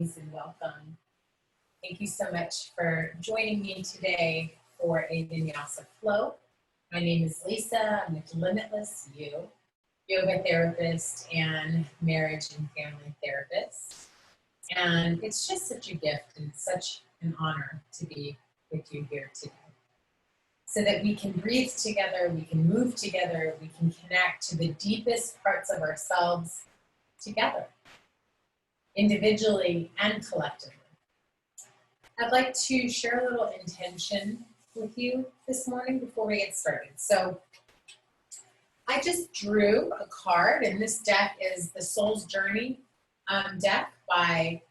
And welcome. Thank you so much for joining me today for a vinyasa flow. My name is Lisa. I'm with Limitless-U, yoga therapist and marriage and family therapist. And it's just such a gift and such an honor to be with you here today, so that we can breathe together, we can move together, we can connect to the deepest parts of ourselves together, individually and collectively. I'd like to share a little intention with you this morning before we get started. So I just drew a card, and this deck is the Soul's Journey deck by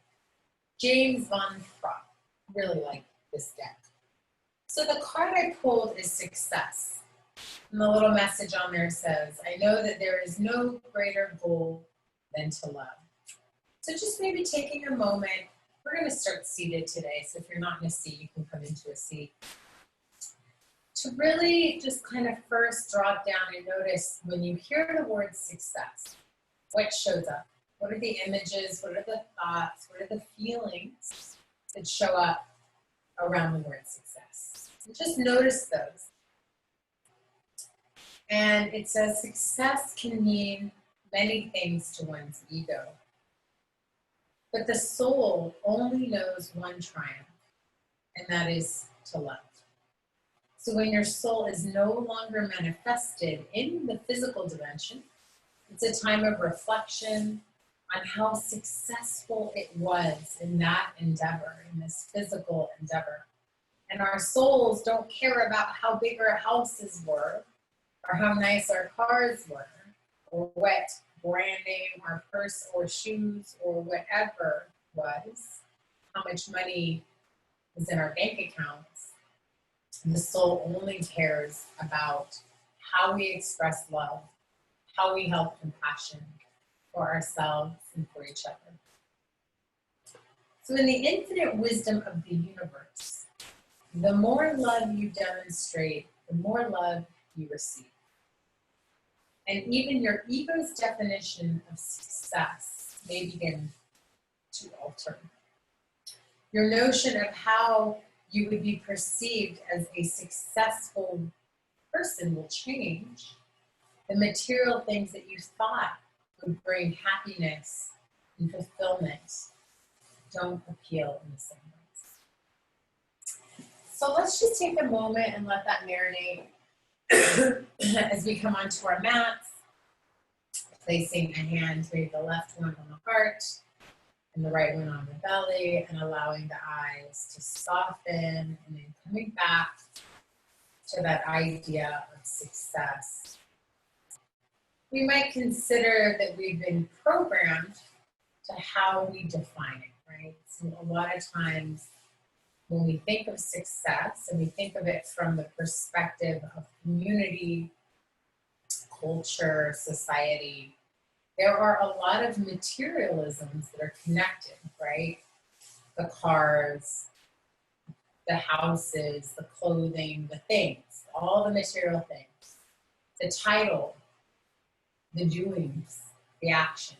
James FOWARD. Really like this deck. So the card I pulled is success. And the little message on there says, I know that there is no greater goal than to love. So just maybe taking a moment, we're going to start seated today. So if you're not in a seat, you can come into a seat. To really just kind of first drop down and notice when you hear the word success, what shows up? What are the images? What are the thoughts? What are the feelings that show up around the word success? So just notice those. And it says success can mean many things to one's ego. But the soul only knows one triumph, and that is to love. So when your soul is no longer manifested in the physical dimension, it's a time of reflection on how successful it was in that endeavor, in this physical endeavor. And our souls don't care about how big our houses were, or how nice our cars were, or what brand name our purse or shoes or whatever was, how much money was in our bank accounts. And the soul only cares about how we express love, how we help compassion for ourselves and for each other. So in the infinite wisdom of the universe, the more love you demonstrate, the more love you receive. And even your ego's definition of success may begin to alter. Your notion of how you would be perceived as a successful person will change. The material things that you thought would bring happiness and fulfillment don't appeal in the same ways. So let's just take a moment and let that marinate as we come onto our mats, placing a hand, maybe the left one on the heart and the right one on the belly, and allowing the eyes to soften, and then coming back to that idea of success. We might consider that we've been programmed to how we define it, right? So a lot of times when we think of success and we think of it from the perspective of community, culture, society, there are a lot of materialisms that are connected, right? The cars, the houses, the clothing, the things, all the material things, the title, the doings, the actions.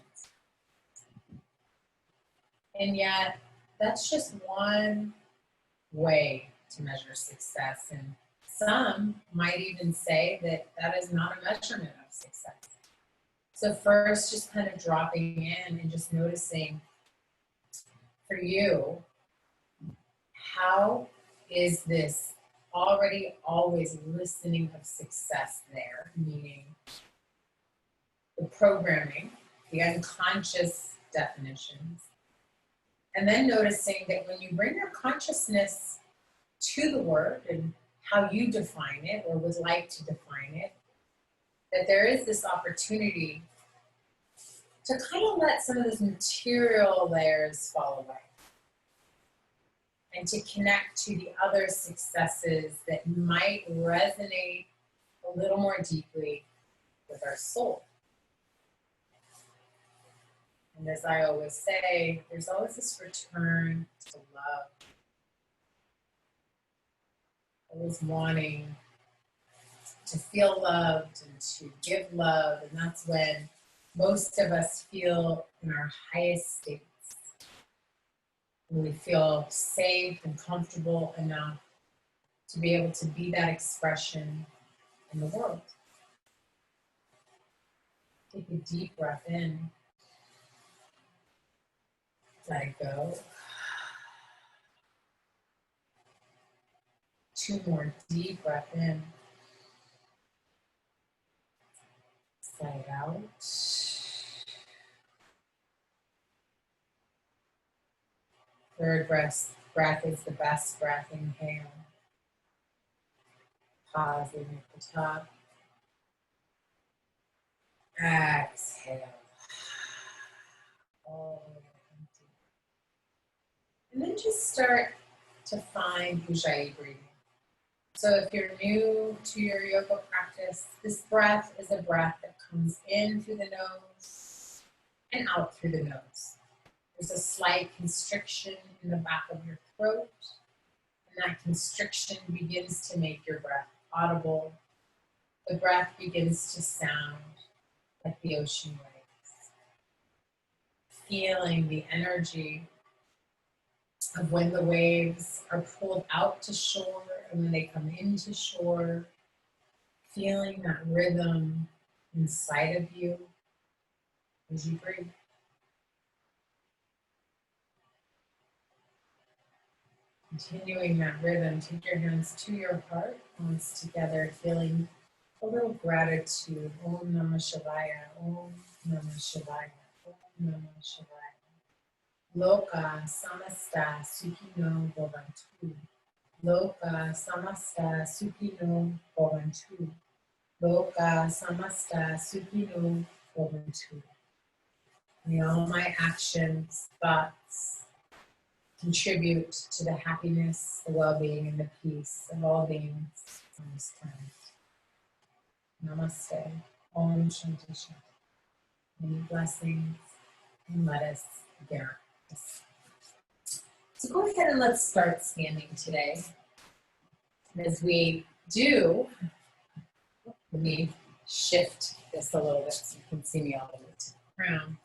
And yet, that's just one way to measure success, and some might even say that that is not a measurement of success. So first, just kind of dropping in and just noticing for you, how is this already always listening of success there, meaning the programming, the unconscious definitions. And then noticing that when you bring your consciousness to the word and how you define it or would like to define it, that there is this opportunity to kind of let some of those material layers fall away and to connect to the other successes that might resonate a little more deeply with our soul. And as I always say, there's always this return to love. Always wanting to feel loved and to give love, and that's when most of us feel in our highest states. when we feel safe and comfortable enough to be able to be that expression in the world. Take a deep breath in. Let it go. 2 more deep breath in. Let it out. Third breath is the best breath. Inhale. Pause at the top. Exhale. All the way empty. And then just start to find Ujjayi breathing. So if you're new to your yoga practice, this breath is a breath that comes in through the nose and out through the nose. There's a slight constriction in the back of your throat, and that constriction begins to make your breath audible. The breath begins to sound like the ocean waves. Feeling the energy of when the waves are pulled out to shore and when they come into shore, feeling that rhythm inside of you as you breathe. Continuing that rhythm, take your hands to your heart, palms together, feeling a little gratitude. Om Namah Shivaya, Om Namah Shivaya, Om Namah Shivaya. Loka Samasta Sukhino Bhavantu. Loka Samasta Sukhino Bhavantu. Loka Samasta Sukhino Bhavantu. May all my actions, thoughts, contribute to the happiness, the well-being, and the peace of all beings on this planet. Namaste. Om Shanti Shanti. Many blessings, and let us begin. So go ahead and let's start standing today. And as we do, let me shift this a little bit so you can see me all the way to the crown.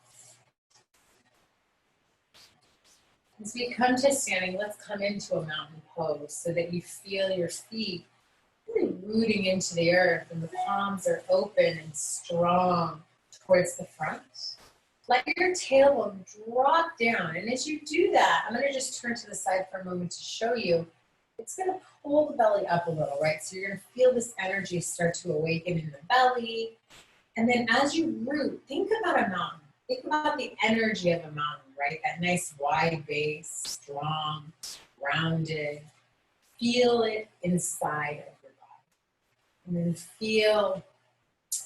As we come to standing, let's come into a mountain pose so that you feel your feet really rooting into the earth and the palms are open and strong towards the front. Let your tailbone drop down. And as you do that, I'm going to just turn to the side for a moment to show you. It's going to pull the belly up a little, right? So you're going to feel this energy start to awaken in the belly. And then as you root, think about a mountain. Think about the energy of a mountain, right? That nice wide base, strong, rounded. Feel it inside of your body. And then feel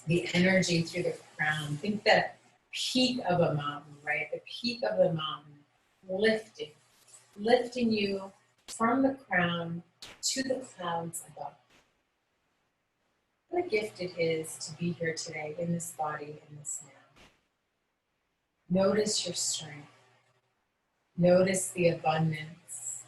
the energy through the crown. Think that peak of a mountain, right? The peak of the mountain, lifting you from the crown to the clouds above. What a gift it is to be here today in this body, in this now. Notice your strength. Notice the abundance.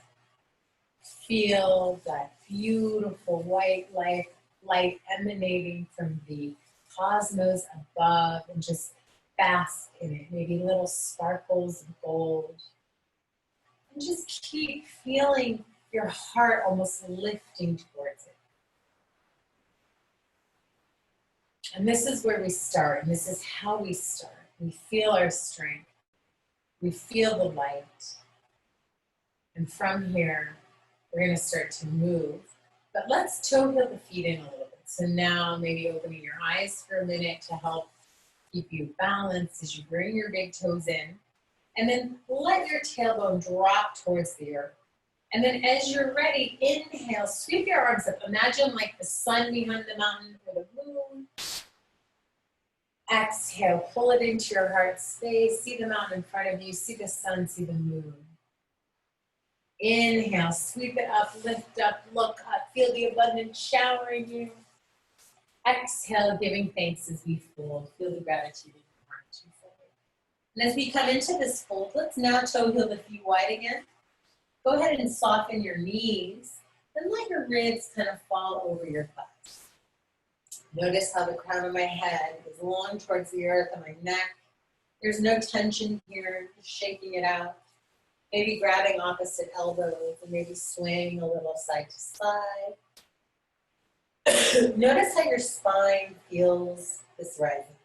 Feel that beautiful white light emanating from the cosmos above, and just bask in it. Maybe little sparkles of gold. And just keep feeling your heart almost lifting towards it. And this is where we start, and this is how we start. We feel our strength. We feel the light. And from here, we're going to start to move. But let's toe heel the feet in a little bit. So now maybe opening your eyes for a minute to help keep you balanced as you bring your big toes in. And then let your tailbone drop towards the earth. And then as you're ready, inhale, sweep your arms up. Imagine like the sun behind the mountain or the moon. Exhale, pull it into your heart space. See the mountain in front of you. See the sun, see the moon. Inhale, sweep it up, lift up, look up. Feel the abundance showering you. Exhale, giving thanks as we fold. Feel the gratitude in your heart as you fold. And as we come into this fold, let's now toe heel the feet wide again. Go ahead and soften your knees. Then let your ribs kind of fall over your butt. Notice how the crown of my head is long towards the earth and my neck. There's no tension here, just shaking it out. Maybe grabbing opposite elbows and maybe swaying a little side to side. Notice how your spine feels this rising.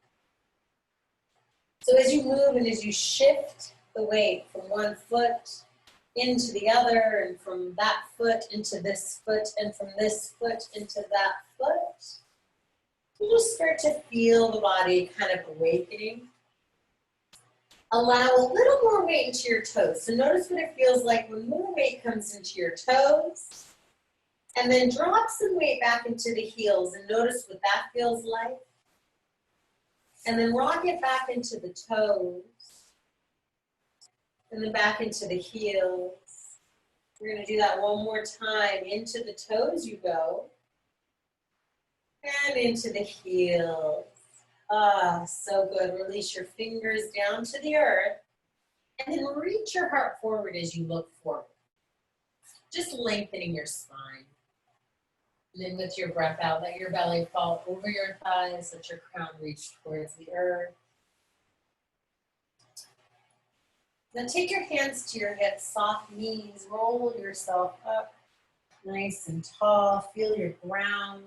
So as you move and as you shift the weight from one foot into the other, and from that foot into this foot, and from this foot into that foot, you just start to feel the body kind of awakening. Allow a little more weight into your toes. So notice what it feels like when more weight comes into your toes. And then drop some weight back into the heels and notice what that feels like. And then rock it back into the toes. And then back into the heels. We're going to do that one more time. Into the toes you go. And into the heels. Ah, so good. Release your fingers down to the earth. And then reach your heart forward as you look forward. Just lengthening your spine. And then with your breath out, let your belly fall over your thighs. Let your crown reach towards the earth. Now take your hands to your hips, soft knees. Roll yourself up nice and tall. Feel your ground.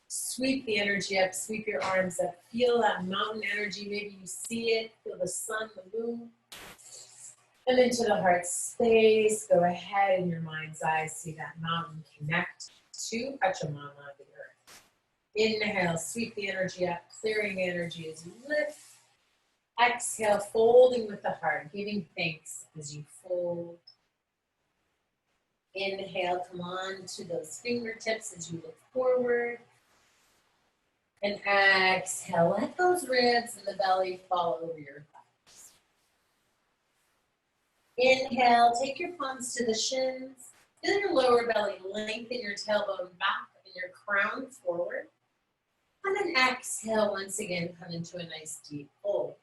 Sweep the energy up, sweep your arms up. Feel that mountain energy, maybe you see it. Feel the sun, the moon. And into the heart space, go ahead in your mind's eye, see that mountain connect to Pachamama, the earth. Inhale, sweep the energy up, clearing the energy as you lift. Exhale, folding with the heart, giving thanks as you fold. Inhale, come on to those fingertips as you look forward. And exhale, let those ribs and the belly fall over your thighs. Inhale, take your palms to the shins. Feel your lower belly, lengthen your tailbone back and your crown forward. And then exhale, once again, come into a nice deep fold.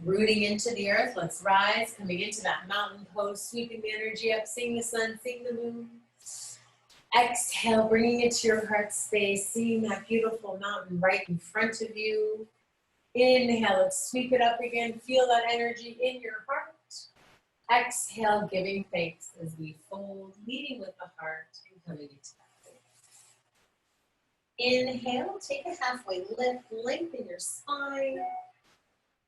Rooting into the earth, let's rise, coming into that mountain pose, sweeping the energy up, seeing the sun, seeing the moon. Exhale, bringing it to your heart space, seeing that beautiful mountain right in front of you. Inhale, let's sweep it up again. Feel that energy in your heart. Exhale, giving thanks as we fold, leading with the heart and coming into that fold. Inhale, take a halfway lift, lengthen your spine.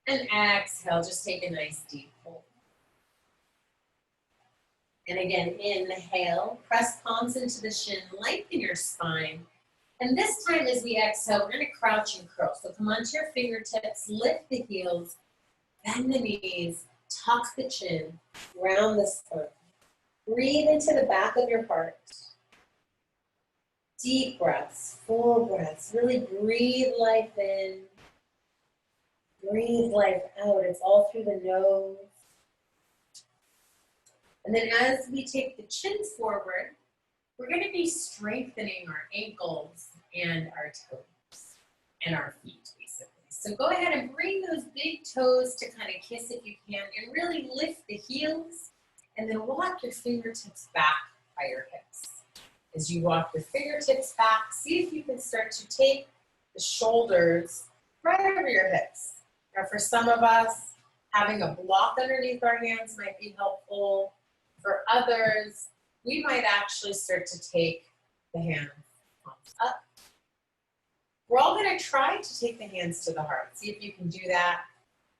And exhale, just take a nice deep fold. And again, inhale, press palms into the shin, lengthen your spine. And this time as we exhale, we're gonna crouch and curl. So come onto your fingertips, lift the heels, bend the knees, tuck the chin, round the spine. Breathe into the back of your heart. Deep breaths, full breaths. Really breathe life in. Breathe life out. It's all through the nose. And then as we take the chin forward, we're going to be strengthening our ankles and our toes and our feet, basically. So go ahead and bring those big toes to kind of kiss if you can, and really lift the heels, and then walk your fingertips back by your hips. As you walk your fingertips back, see if you can start to take the shoulders right over your hips. Now for some of us, having a block underneath our hands might be helpful. For others, we might actually start to take the hands up. We're all going to try to take the hands to the heart. See if you can do that.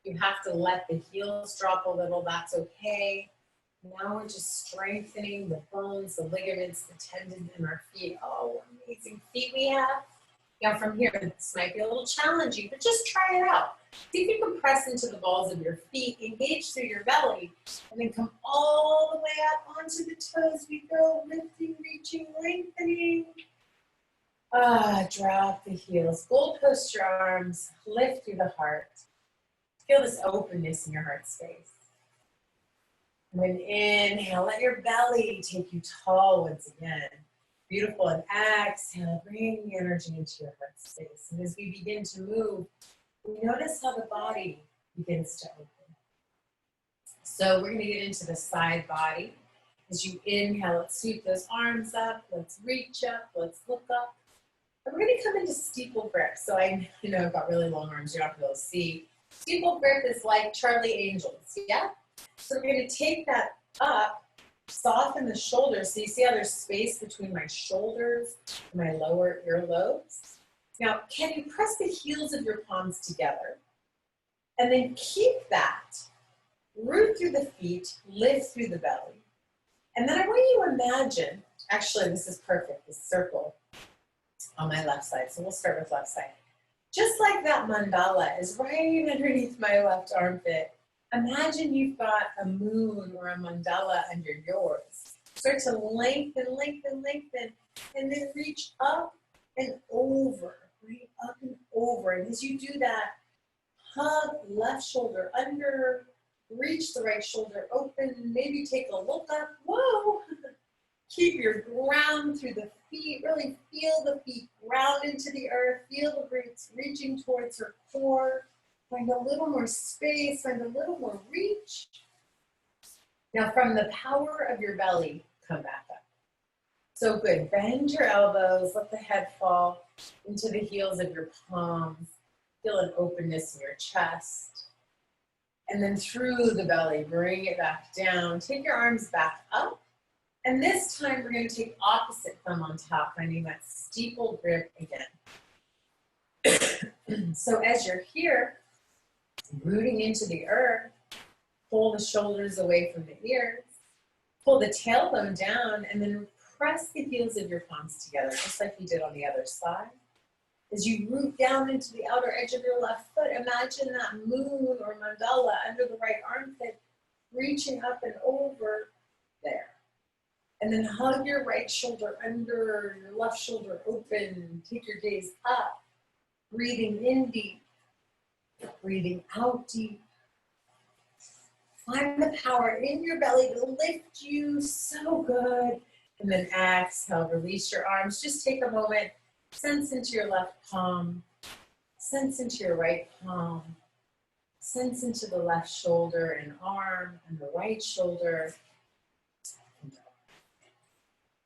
You have to let the heels drop a little, that's okay. Now we're just strengthening the bones, the ligaments, the tendons in our feet. Oh, what amazing feet we have. Now from here, this might be a little challenging, but just try it out. See if you can press into the balls of your feet, engage through your belly, and then come all the way up onto the toes. We go, lifting, reaching, lengthening. Drop the heels, gold post your arms, lift through the heart. Feel this openness in your heart space. And then inhale, let your belly take you tall once again. Beautiful, and exhale, bring the energy into your heart space. And as we begin to move, we notice how the body begins to open. So we're gonna get into the side body. As you inhale, let's sweep those arms up, let's reach up, let's look up. And we're gonna come into steeple grip. So I know I've got really long arms, you're not gonna be able to see. Steeple grip is like Charlie Angels, yeah? So we're going to take that up, soften the shoulders. So you see how there's space between my shoulders and my lower earlobes? Now, can you press the heels of your palms together? And then keep that. Root through the feet, lift through the belly. And then I want you to imagine, actually this is perfect, this circle on my left side. So we'll start with left side. Just like that mandala is right underneath my left armpit, imagine you've got a moon or a mandala under yours. Start to lengthen, lengthen, lengthen, and then reach up and over, right? Up and over. And as you do that, hug left shoulder under, reach the right shoulder open, maybe take a look up. Whoa! Keep your ground through the feet. Really feel the feet ground into the earth. Feel the roots reaching towards your core. Find a little more space. Find a little more reach. Now from the power of your belly, come back up. So good. Bend your elbows. Let the head fall into the heels of your palms. Feel an openness in your chest. And then through the belly, bring it back down. Take your arms back up. And this time we're going to take opposite thumb on top, finding that steeple grip again. So as you're here, rooting into the earth, pull the shoulders away from the ears, pull the tailbone down, and then press the heels of your palms together, just like you did on the other side. As you root down into the outer edge of your left foot, imagine that moon or mandala under the right armpit, reaching up and over there. And then hug your right shoulder under, your left shoulder open. Take your gaze up, breathing in deep, breathing out deep. Find the power in your belly to lift you so good. And then exhale, release your arms. Just take a moment, sense into your left palm, sense into your right palm, sense into the left shoulder and arm and the right shoulder.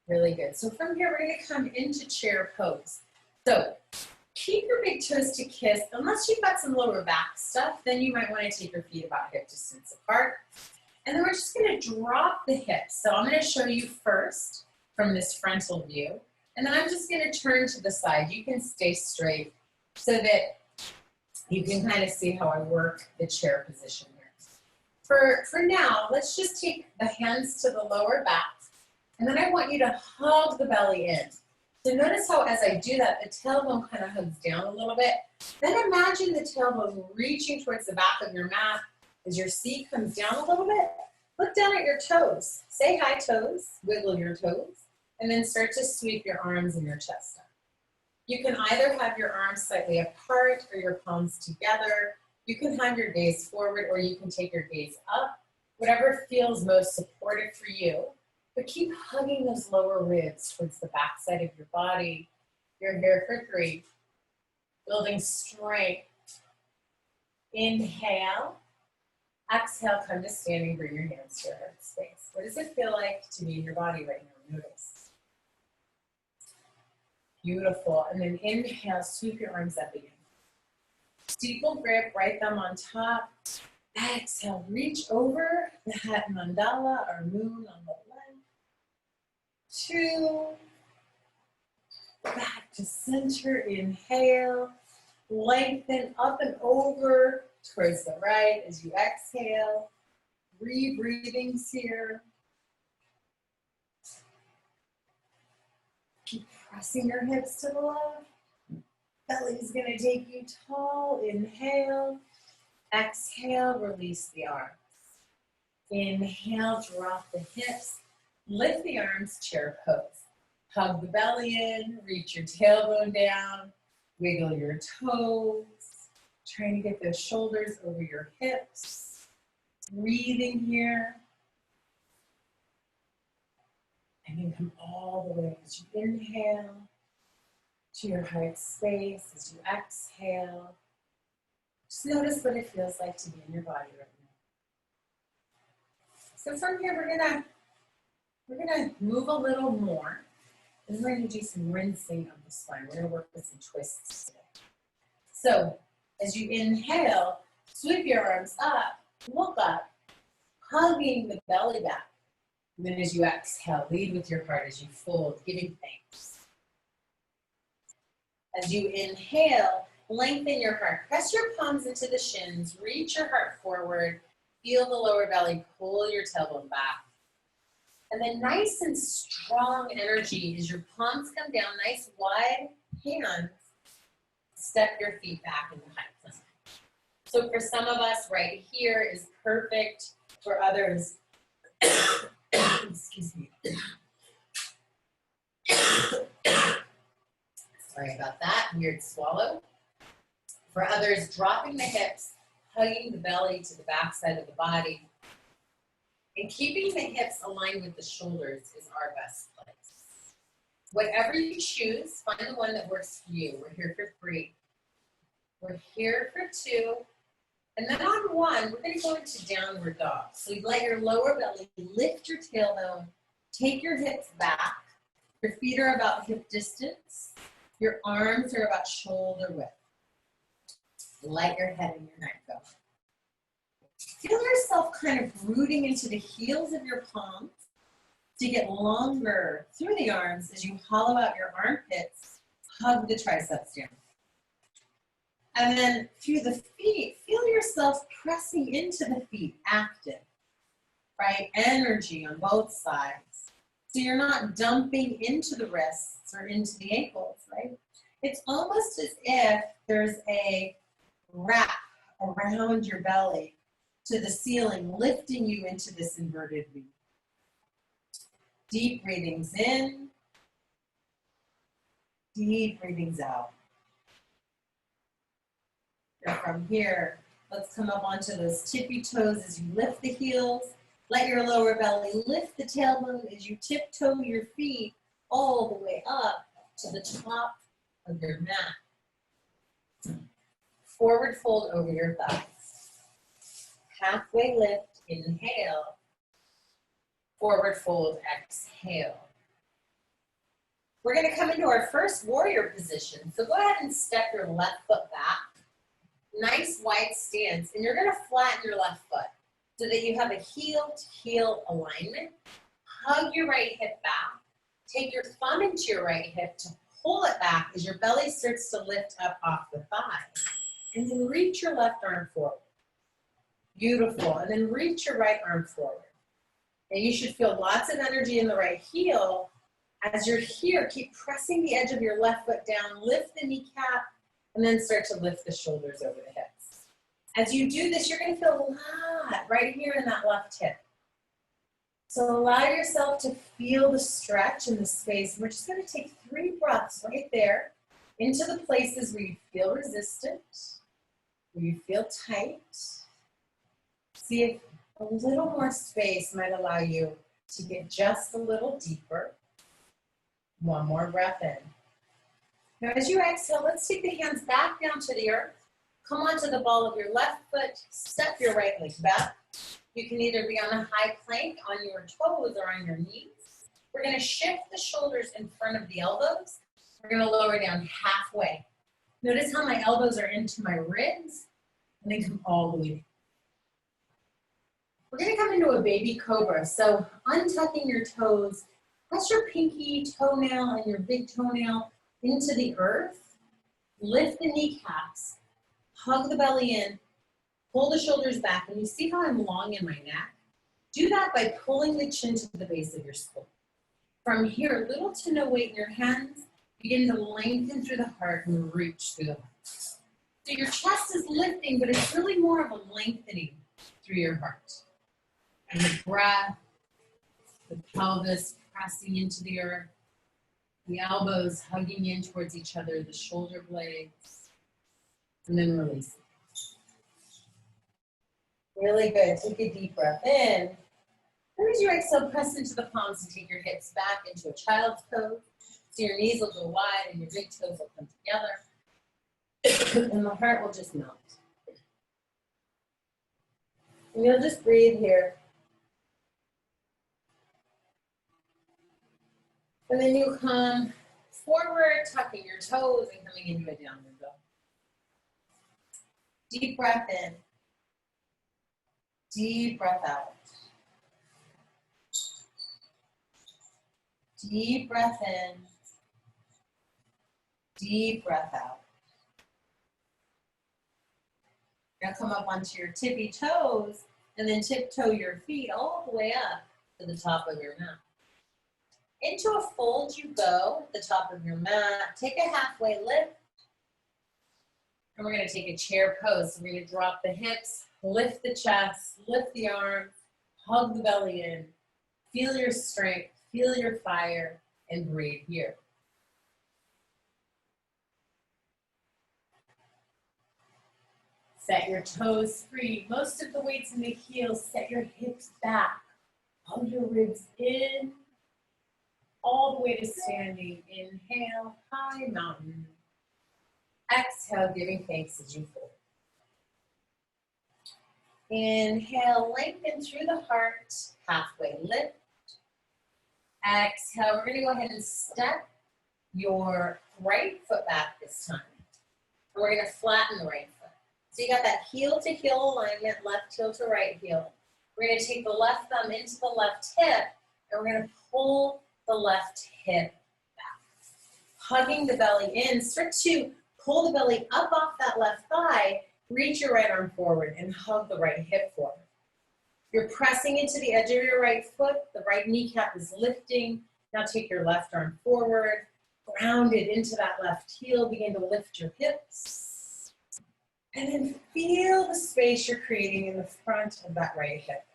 Really good. So from here, we're going to come into chair pose. So keep your big toes to kiss. Unless you've got some lower back stuff, then you might want to take your feet about hip distance apart. And then we're just going to drop the hips. So I'm going to show you first from this frontal view. And then I'm just going to turn to the side. You can stay straight so that you can kind of see how I work the chair position here. For now, let's just take the hands to the lower back. And then I want you to hug the belly in. So notice how as I do that, the tailbone kind of hugs down a little bit. Then imagine the tailbone reaching towards the back of your mat. As your seat comes down a little bit, look down at your toes. Say hi, toes. Wiggle your toes. And then start to sweep your arms and your chest up. You can either have your arms slightly apart or your palms together. You can have your gaze forward or you can take your gaze up. Whatever feels most supportive for you. But keep hugging those lower ribs towards the back side of your body. You're here for 3. Building strength. Inhale. Exhale, come to standing, bring your hands to your heart space. What does it feel like to be in your body right now? Notice. Beautiful. And then inhale, sweep your arms up again. Steeple grip, right thumb on top. Exhale, reach over that mandala or moon on the left. 2. Back to center, inhale. Lengthen up and over towards the right as you exhale. 3 breathings here. Keep pressing your hips to the left. Belly's gonna take you tall. Inhale. Exhale, release the arms. Inhale, drop the hips. Lift the arms, chair pose. Hug the belly in, reach your tailbone down. Wiggle your toes. Trying to get those shoulders over your hips. Breathing here. And then come all the way as you inhale to your heart space, as you exhale. Just notice what it feels like to be in your body right now. So from here, we're gonna move a little more. And we're gonna do some rinsing of the spine. We're gonna work with some twists today. So as you inhale, sweep your arms up, look up, hugging the belly back. And then as you exhale, lead with your heart as you fold, giving thanks. As you inhale, lengthen your heart. Press your palms into the shins, reach your heart forward, feel the lower belly, pull your tailbone back. And then nice and strong energy as your palms come down, nice wide hands, step your feet back into high plank. So for some of us, right here is perfect. For others, excuse me. Sorry about that, weird swallow. For others, dropping the hips, hugging the belly to the back side of the body, and keeping the hips aligned with the shoulders is our best place. Whatever you choose, find the one that works for you. We're here for 3. We're here for 2. And then on 1, we're going to go into downward dog. So you let your lower belly lift your tailbone, take your hips back. Your feet are about hip distance. Your arms are about shoulder width. Let your head and your neck go. Feel yourself kind of rooting into the heels of your palms to get longer through the arms as you hollow out your armpits, hug the triceps down. And then through the feet, feel yourself pressing into the feet, active, right? Energy on both sides. So you're not dumping into the wrists or into the ankles, right? It's almost as if there's a wrap around your belly to the ceiling, lifting you into this inverted V. Deep breathings in, deep breathings out. And from here, let's come up onto those tippy toes as you lift the heels. Let your lower belly lift the tailbone as you tiptoe your feet all the way up to the top of your mat. Forward fold over your thighs. Halfway lift, inhale. Forward fold, exhale. We're going to come into our first warrior position. So go ahead and step your left foot back. Nice wide stance, and you're going to flatten your left foot so that you have a heel-to-heel alignment. Hug your right hip back. Take your thumb into your right hip to pull it back as your belly starts to lift up off the thigh. And then reach your left arm forward. Beautiful. And then reach your right arm forward. And you should feel lots of energy in the right heel. As you're here, keep pressing the edge of your left foot down, lift the kneecap, and then start to lift the shoulders over the hips. As you do this, you're going to feel a lot right here in that left hip. So allow yourself to feel the stretch in the space. We're just going to take 3 breaths right there into the places where you feel resistant, where you feel tight. See if a little more space might allow you to get just a little deeper. 1 more breath in. Now as you exhale, let's take the hands back down to the earth. Come onto the ball of your left foot, step your right leg back. You can either be on a high plank on your toes or on your knees. We're going to shift the shoulders in front of the elbows. We're going to lower down halfway. Notice how my elbows are into my ribs and then come all the way down. We're going to come into a baby cobra. So untucking your toes, press your pinky toenail and your big toenail into the earth. Lift the kneecaps, hug the belly in, pull the shoulders back, and you see how I'm long in my neck? Do that by pulling the chin to the base of your skull. From here, little to no weight in your hands, begin to lengthen through the heart and reach through the heart. So your chest is lifting, but it's really more of a lengthening through your heart. And the breath, the pelvis pressing into the earth, the elbows hugging in towards each other, the shoulder blades, and then release. Really good. Take a deep breath in. And as you exhale, press into the palms and take your hips back into a child's pose. So your knees will go wide and your big toes will come together. And the heart will just melt. And you'll just breathe here. And then you come forward, tucking your toes and coming into a downward dog. Deep breath in. Deep breath out. Deep breath in. Deep breath out. Now come up onto your tippy toes and then tiptoe your feet all the way up to the top of your mat. Into a fold you go at the top of your mat. Take a halfway lift. And we're going to take a chair pose. So we're going to drop the hips, lift the chest, lift the arms, hug the belly in. Feel your strength, feel your fire, and breathe here. Set your toes free. Most of the weight's in the heels. Set your hips back. Hug your ribs in. All the way to standing. Inhale, high mountain. Exhale, giving thanks as you fold. Inhale, lengthen through the heart. Halfway lift. Exhale, we're going to go ahead and step your right foot back this time. And we're going to flatten the right foot. So you got that heel to heel alignment, left heel to right heel. We're going to take the left thumb into the left hip, and we're going to pull the left hip back. Hugging the belly in. Start to pull the belly up off that left thigh. Reach your right arm forward and hug the right hip forward. You're pressing into the edge of your right foot. The right kneecap is lifting. Now take your left arm forward. Grounded into that left heel. Begin to lift your hips. And then feel the space you're creating in the front of that right hip.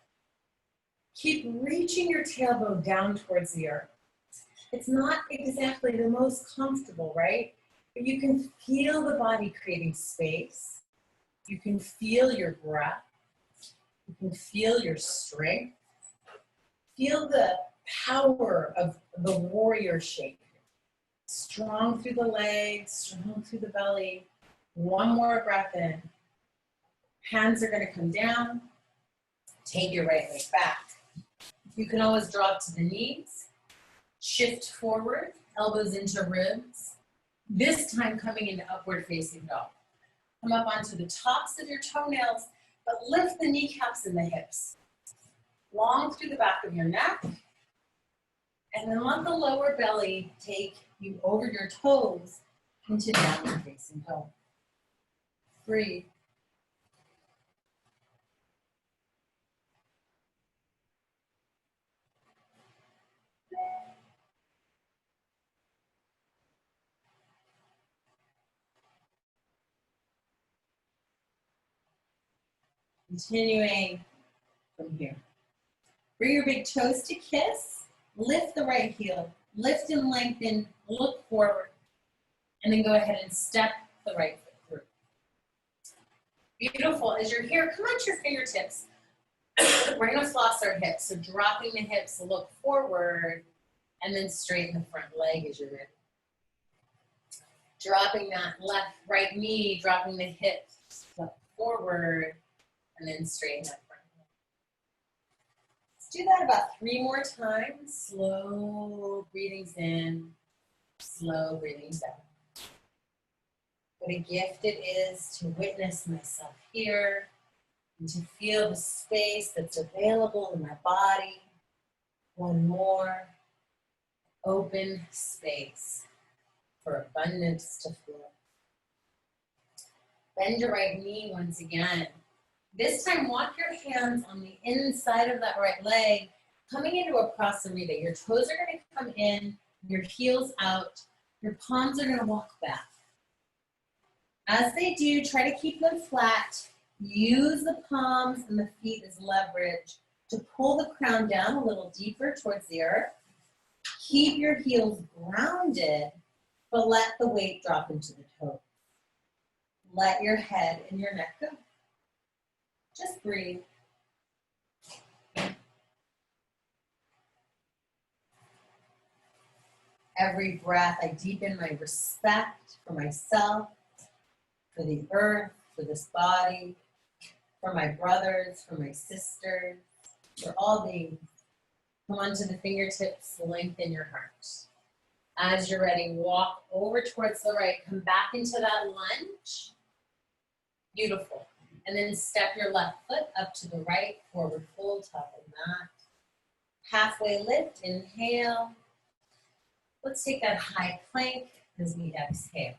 Keep reaching your tailbone down towards the earth. It's not exactly the most comfortable, right? But you can feel the body creating space. You can feel your breath. You can feel your strength. Feel the power of the warrior shape. Strong through the legs, strong through the belly. One more breath in. Hands are going to come down. Take your right leg back. You can always drop to the knees. Shift forward, elbows into ribs. This time coming into upward facing dog. Come up onto the tops of your toenails, but lift the kneecaps and the hips. Long through the back of your neck. And then let the lower belly take you over your toes into downward facing dog. Breathe. Continuing from here. Bring your big toes to kiss. Lift the right heel. Lift and lengthen. Look forward. And then go ahead and step the right foot through. Beautiful. As you're here, come onto your fingertips. We're going to floss our hips. So dropping the hips, look forward, and then straighten the front leg as you're ready. Dropping that right knee, dropping the hips, look forward, and then straighten that front leg. Let's do that about 3 more times. Slow breathings in, slow breathings out. What a gift it is to witness myself here and to feel the space that's available in my body. One more open space for abundance to flow. Bend your right knee once again. This time, walk your hands on the inside of that right leg, coming into a PRASARITA. Your toes are going to come in, your heels out, your palms are going to walk back. As they do, try to keep them flat. Use the palms and the feet as leverage to pull the crown down a little deeper towards the earth. Keep your heels grounded, but let the weight drop into the toes. Let your head and your neck go. Just breathe. Every breath, I deepen my respect for myself, for the earth, for this body, for my brothers, for my sisters, for all beings. Come onto the fingertips, lengthen your heart. As you're ready, walk over towards the right. Come back into that lunge. Beautiful. And then step your left foot up to the right, forward fold, top of mat. Halfway lift, inhale. Let's take that high plank as we exhale.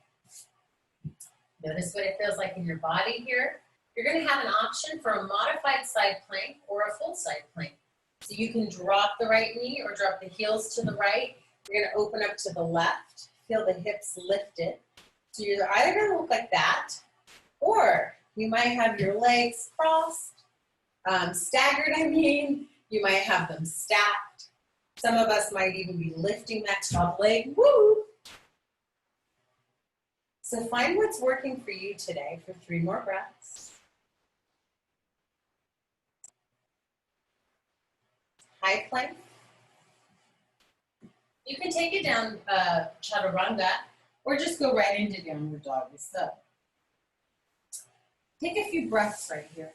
Notice what it feels like in your body here. You're going to have an option for a modified side plank or a full side plank. So you can drop the right knee or drop the heels to the right. You're going to open up to the left. Feel the hips lifted. So you're either going to look like that, or you might have your legs crossed, staggered, I mean. You might have them stacked. Some of us might even be lifting that top leg. Woo! So find what's working for you today for 3 more breaths. High plank. You can take it down chaturanga or just go right into downward dog. So take a few breaths right here.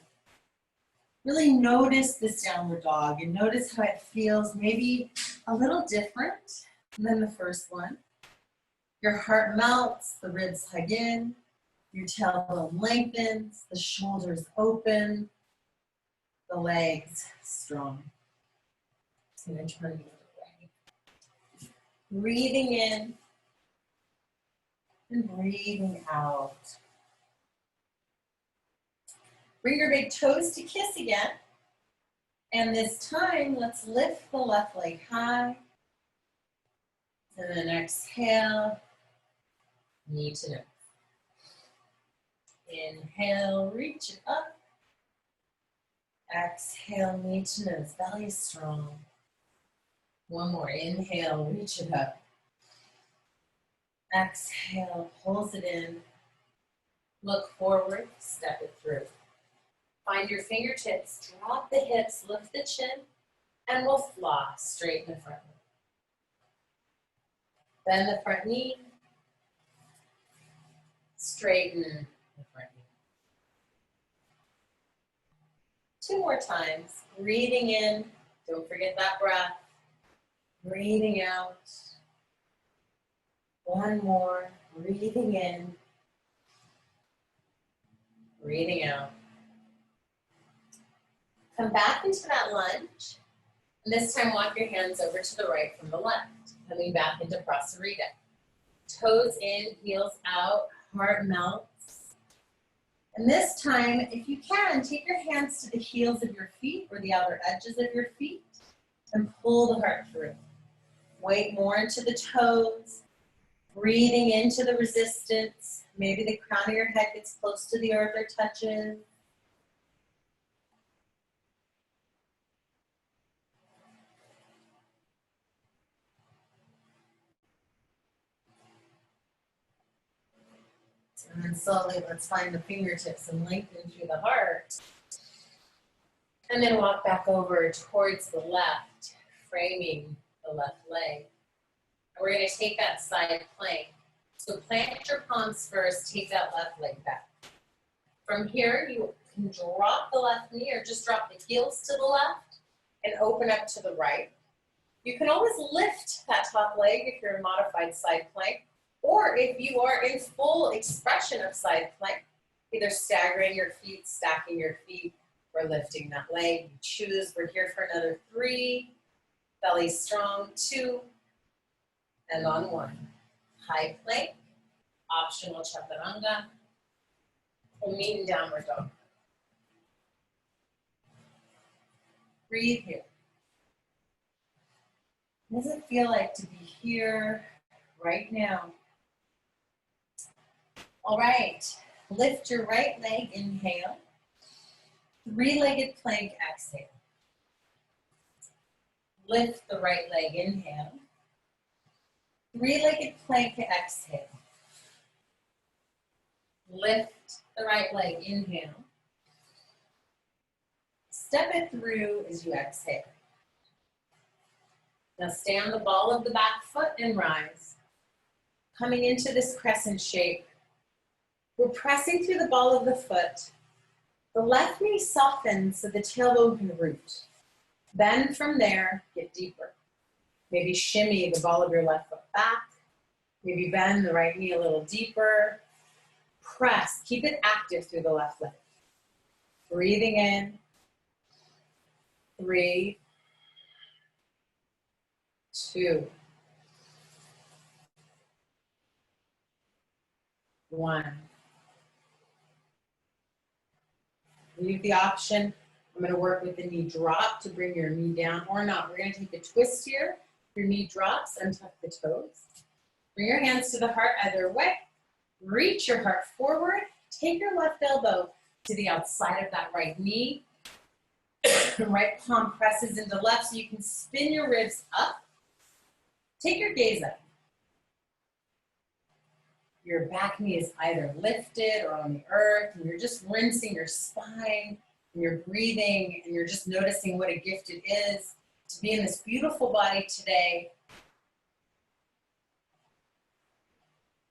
Really notice this downward dog and notice how it feels, maybe a little different than the first one. Your heart melts, the ribs hug in, your tailbone lengthens, the shoulders open, the legs strong. I'm going to turn the other way. Breathing in and breathing out. Bring your big toes to kiss again. And this time, let's lift the left leg high. And then exhale, knee to nose. Inhale, reach it up. Exhale, knee to nose, belly strong. One more, inhale, reach it up. Exhale, pulls it in. Look forward, step it through. Find your fingertips, drop the hips, lift the chin, and we'll floss, straighten the front knee. Bend the front knee, straighten the front knee. 2 more times, breathing in, don't forget that breath. Breathing out. 1 more, breathing in, breathing out. Come back into that lunge. And this time walk your hands over to the right from the left. Coming back into PRASARITA. Toes in, heels out, heart melts. And this time, if you can, take your hands to the heels of your feet or the outer edges of your feet and pull the heart through. Weight more into the toes. Breathing into the resistance. Maybe the crown of your head gets close to the earth or touches. And then slowly, let's find the fingertips and lengthen through the heart. And then walk back over towards the left, framing the left leg. And we're going to take that side plank. So plant your palms first, take that left leg back. From here, you can drop the left knee or just drop the heels to the left and open up to the right. You can always lift that top leg if you're in modified side plank. Or if you are in full expression of side plank, either staggering your feet, stacking your feet, or lifting that leg. You choose. We're here for another 3. Belly strong, 2. And on 1. High plank, optional chaturanga, and meet in downward dog. Breathe here. What does it feel like to be here right now? All right, lift your right leg, inhale. 3-legged plank, exhale. Lift the right leg, inhale. 3-legged plank, exhale. Lift the right leg, inhale. Step it through as you exhale. Now stay on the ball of the back foot and rise. Coming into this crescent shape. We're pressing through the ball of the foot. The left knee softens so the tailbone can root. Then from there, get deeper. Maybe shimmy the ball of your left foot back. Maybe bend the right knee a little deeper. Press, keep it active through the left leg. Breathing in. 3, 2, 1. Leave the option. I'm going to work with the knee drop to bring your knee down or not. We're going to take a twist here. Your knee drops, untuck the toes. Bring your hands to the heart either way. Reach your heart forward. Take your left elbow to the outside of that right knee. Right palm presses into left so you can spin your ribs up. Take your gaze up. Your back knee is either lifted or on the earth, and you're just rinsing your spine, and you're breathing, and you're just noticing what a gift it is to be in this beautiful body today.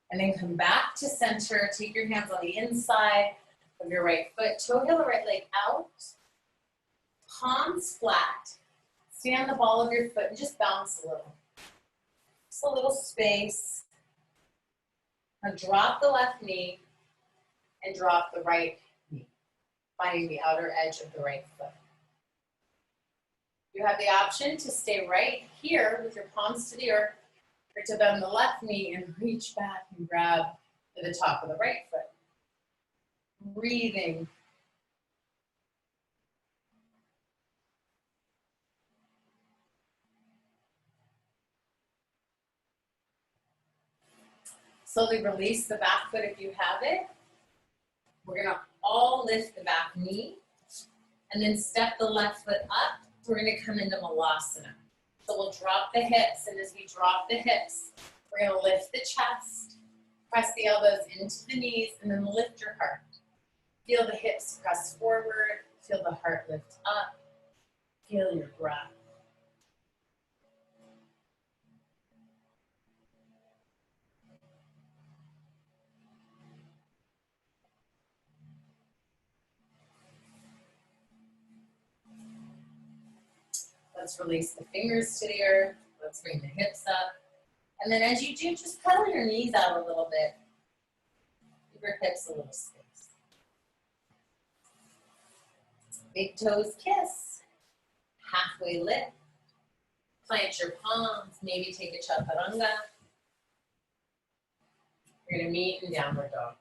And then come back to center. Take your hands on the inside of your right foot. Toe heel the right leg out. Palms flat. Stand the ball of your foot and just bounce a little. Just a little space. Now drop the left knee and drop the right knee, finding the outer edge of the right foot. You have the option to stay right here with your palms to the earth, or to bend the left knee and reach back and grab to the top of the right foot. Breathing. Slowly release the back foot if you have it. We're gonna all lift the back knee and then step the left foot up. We're gonna come into Malasana. So we'll drop the hips, and as we drop the hips, we're gonna lift the chest, press the elbows into the knees, and then lift your heart. Feel the hips press forward, feel the heart lift up, feel your breath. Let's release the fingers to the earth. Let's bring the hips up. And then as you do, just pedal your knees out a little bit. Give your hips a little space. Big toes kiss. Halfway lift. Plant your palms. Maybe take a chaturanga. You're going to meet in downward dog.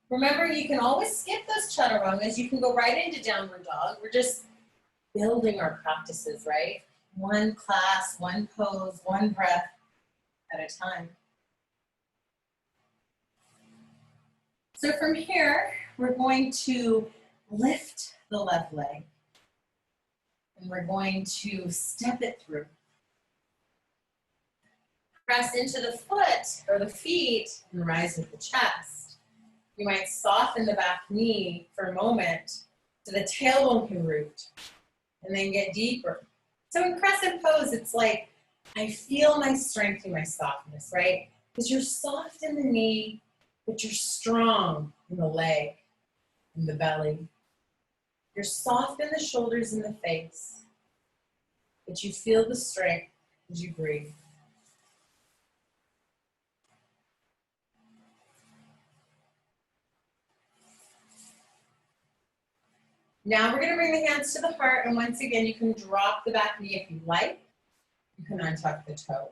Remember, you can always skip those chaturangas. You can go right into downward dog. We're just building our practices, right? One class, one pose, one breath at a time. So from here, we're going to lift the left leg. And we're going to step it through. Press into the foot or the feet and rise with the chest. You might soften the back knee for a moment so the tailbone can root and then get deeper. So in crescent pose, it's like I feel my strength and my softness, right? Because you're soft in the knee, but you're strong in the leg and the belly. You're soft in the shoulders and the face, but you feel the strength as you breathe. Now we're going to bring the hands to the heart, and once again, you can drop the back knee if you like. You can untuck the toe.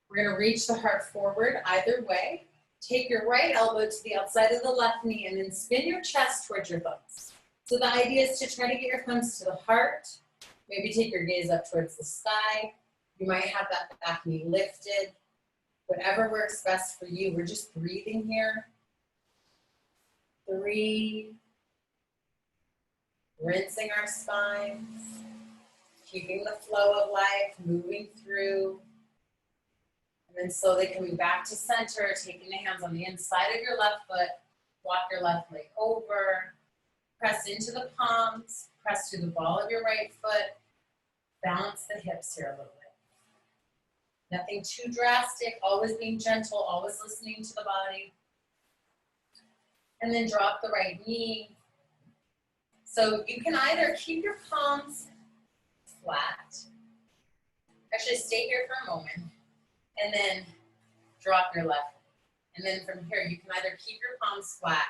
We're going to reach the heart forward either way. Take your right elbow to the outside of the left knee and then spin your chest towards your thumbs. So the idea is to try to get your thumbs to the heart. Maybe take your gaze up towards the sky. You might have that back knee lifted. Whatever works best for you. We're just breathing here. 3. Rinsing our spines, keeping the flow of life moving through, and then slowly coming back to center, taking the hands on the inside of your left foot, walk your left leg over, press into the palms, press to the ball of your right foot, balance the hips here a little bit. Nothing too drastic, always being gentle, always listening to the body. And then drop the right knee. So you can either keep your palms flat, actually stay here for a moment, and then drop your left. And then from here, you can either keep your palms flat,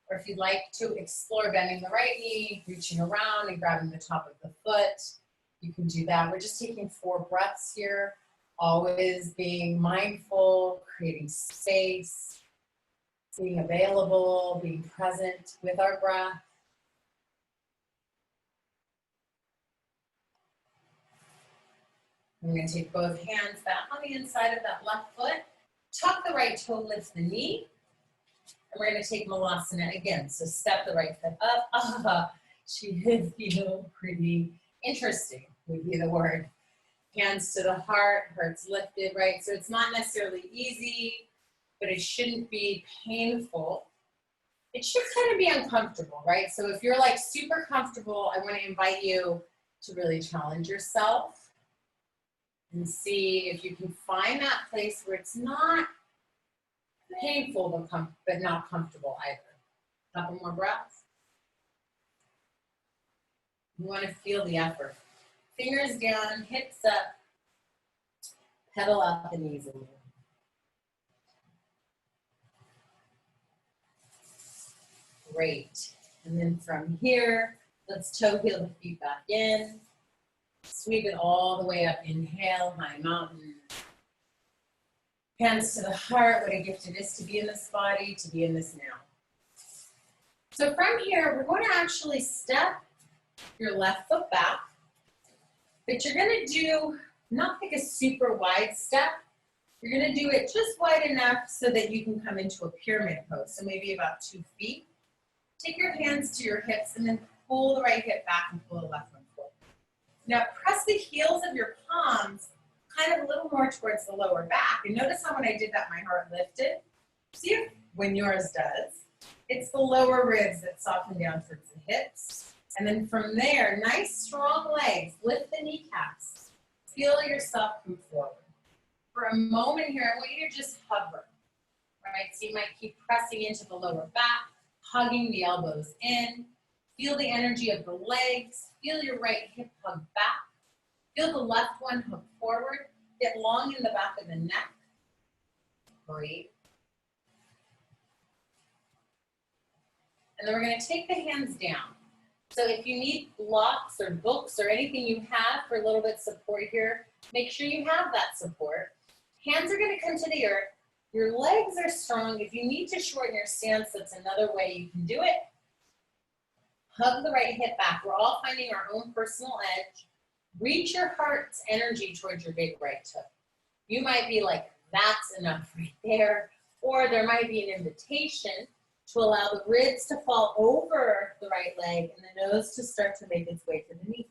or if you'd like to explore bending the right knee, reaching around and grabbing the top of the foot, you can do that. We're just taking 4 breaths here. Always being mindful, creating space, being available, being present with our breath. I'm going to take both hands back on the inside of that left foot. Tuck the right toe, lift the knee. And we're going to take Malasana again. So step the right foot up. Ah, she did feel pretty interesting, would be the word. Hands to the heart, heart's lifted, right? So it's not necessarily easy, but it shouldn't be painful. It should kind of be uncomfortable, right? So if you're like super comfortable, I want to invite you to really challenge yourself and see if you can find that place where it's not painful but not comfortable either. Couple more breaths. You want to feel the effort. Fingers down, hips up, pedal out the knees a little. Great. And then from here, let's toe heel the feet back in. Sweep it all the way up. Inhale, high mountain. Hands to the heart. What a gift it is to be in this body, to be in this now. So from here, we're going to actually step your left foot back. But you're going to do not like a super wide step. You're going to do it just wide enough so that you can come into a pyramid pose. So maybe about 2 feet. Take your hands to your hips and then pull the right hip back and pull the left one forward. Now press the heels of your palms kind of a little more towards the lower back. And notice how when I did that, my heart lifted. See if when yours does. It's the lower ribs that soften down towards the hips. And then from there, nice strong legs. Lift the kneecaps. Feel yourself come forward. For a moment here, I want you to just hover. Right? So you might keep pressing into the lower back, hugging the elbows in. Feel the energy of the legs. Feel your right hip hug back. Feel the left one hook forward. Get long in the back of the neck. Breathe. And then we're going to take the hands down. So if you need blocks or books or anything you have for a little bit of support here, make sure you have that support. Hands are going to come to the earth. Your legs are strong. If you need to shorten your stance, that's another way you can do it. Hug the right hip back. We're all finding our own personal edge. Reach your heart's energy towards your big right toe. You might be like, that's enough right there. Or there might be an invitation to allow the ribs to fall over the right leg and the nose to start to make its way to the knee.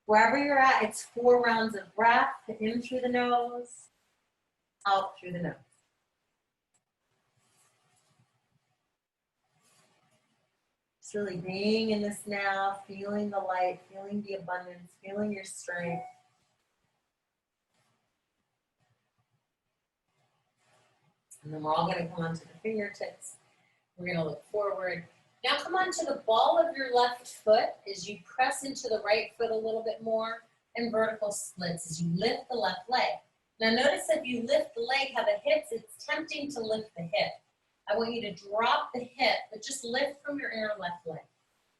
Wherever you're at, it's 4 rounds of breath, in through the nose, out through the nose. Just really being in this now, feeling the light, feeling the abundance, feeling your strength. And then we're all going to come onto the fingertips. We're going to look forward. Now come onto the ball of your left foot as you press into the right foot a little bit more, and vertical splits as you lift the left leg. Now notice if you lift the leg, how the hips, it's tempting to lift the hip. I want you to drop the hip, but just lift from your inner left leg.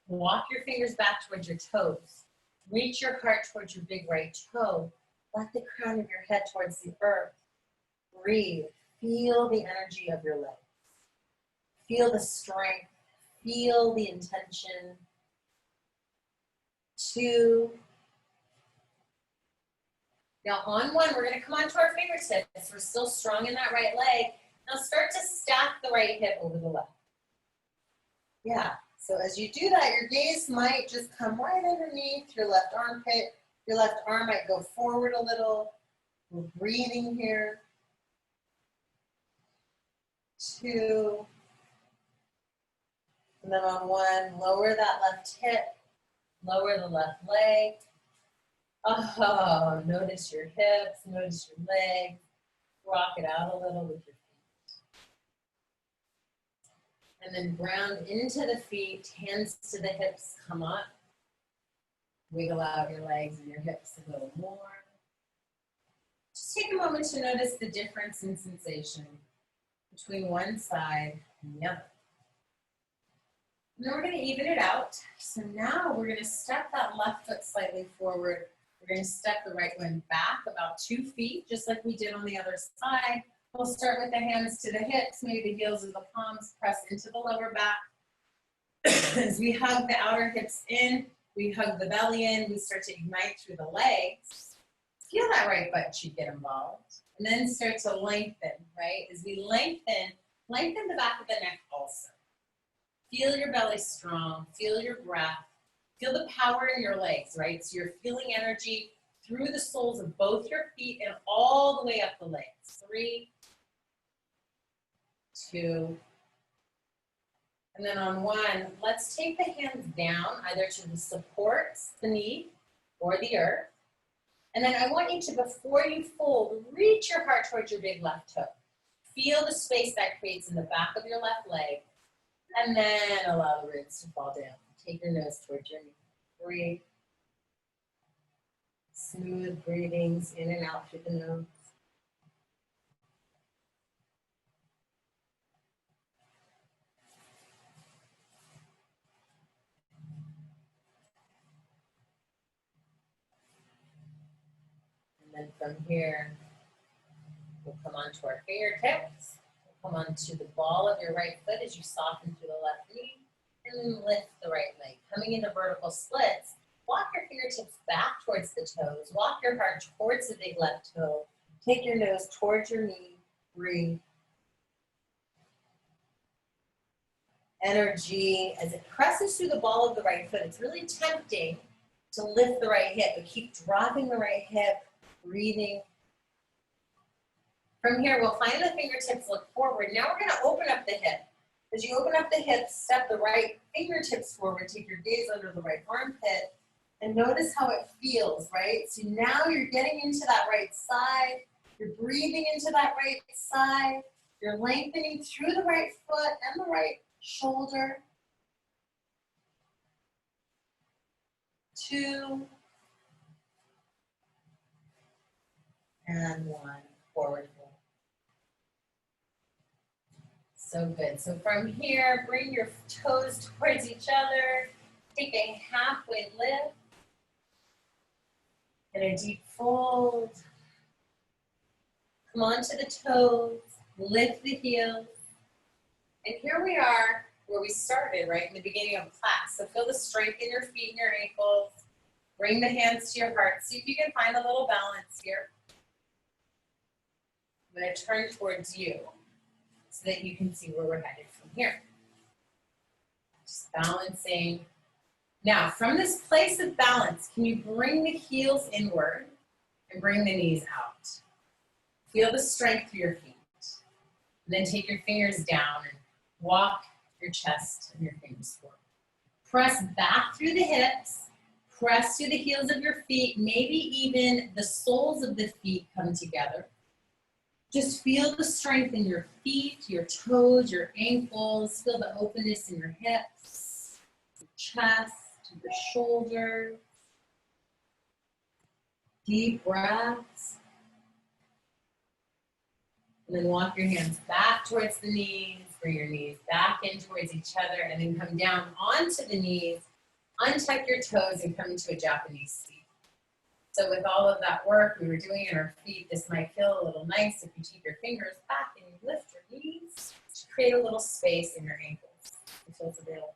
Walk your fingers back towards your toes. Reach your heart towards your big right toe. Let the crown of your head towards the earth. Breathe. Feel the energy of your legs. Feel the strength. Feel the intention. 2. Now on 1, we're going to come onto our fingertips. We're still strong in that right leg. Now start to stack the right hip over the left. Yeah, so as you do that, your gaze might just come right underneath your left armpit. Your left arm might go forward a little. We're breathing here. 2. And then on 1, lower that left hip. Lower the left leg. Oh, notice your hips, notice your legs. Rock it out a little with your feet. And then ground into the feet, hands to the hips, come up. Wiggle out your legs and your hips a little more. Just take a moment to notice the difference in sensation between one side and the other. And then we're going to even it out. So now we're going to step that left foot slightly forward. We're going to step the right one back about 2 feet, just like we did on the other side. We'll start with the hands to the hips, maybe the heels of the palms, press into the lower back. As we hug the outer hips in, we hug the belly in, we start to ignite through the legs. Feel that right butt cheek get involved. And then start to lengthen, right? As we lengthen the back of the neck also. Feel your belly strong, feel your breath, feel the power in your legs, right? So you're feeling energy through the soles of both your feet and all the way up the legs. 3, 2, and then on 1, let's take the hands down, either to the supports, the knee, or the earth. And then I want you to, before you fold, reach your heart towards your big left toe. Feel the space that creates in the back of your left leg. And then allow the ribs to fall down. Take your nose towards your knee. Breathe. Smooth breathings in and out through the nose. And then from here, we'll come onto our fingertips. We'll come onto the ball of your right foot as you soften through the left knee. And then lift the right leg. Coming into vertical splits, walk your fingertips back towards the toes. Walk your heart towards the big left toe. Take your nose towards your knee. Breathe. Energy as it presses through the ball of the right foot. It's really tempting to lift the right hip, but keep dropping the right hip. Breathing. From here, we'll find the fingertips, look forward. Now we're going to open up the hip. As you open up the hips, step the right fingertips forward, take your gaze under the right armpit, and notice how it feels, right? So now you're getting into that right side, you're breathing into that right side, you're lengthening through the right foot and the right shoulder. 2, and 1, forward fold. So good. So from here, bring your toes towards each other. Take a halfway lift. And a deep fold. Come onto the toes. Lift the heels. And here we are where we started, right, in the beginning of class. So feel the strength in your feet and your ankles. Bring the hands to your heart. See if you can find a little balance here. I'm going to turn towards you, so that you can see where we're headed from here. Just balancing. Now, from this place of balance, can you bring the heels inward and bring the knees out? Feel the strength through your feet. And then take your fingers down and walk your chest and your fingers forward. Press back through the hips. Press through the heels of your feet. Maybe even the soles of the feet come together. Just feel the strength in your feet, your toes, your ankles. Feel the openness in your hips, your chest, your shoulders. Deep breaths. And then walk your hands back towards the knees. Bring your knees back in towards each other. And then come down onto the knees. Untuck your toes and come into a Japanese seat. So with all of that work we were doing in our feet, this might feel a little nice if you take your fingers back and you lift your knees to create a little space in your ankles. It feels available.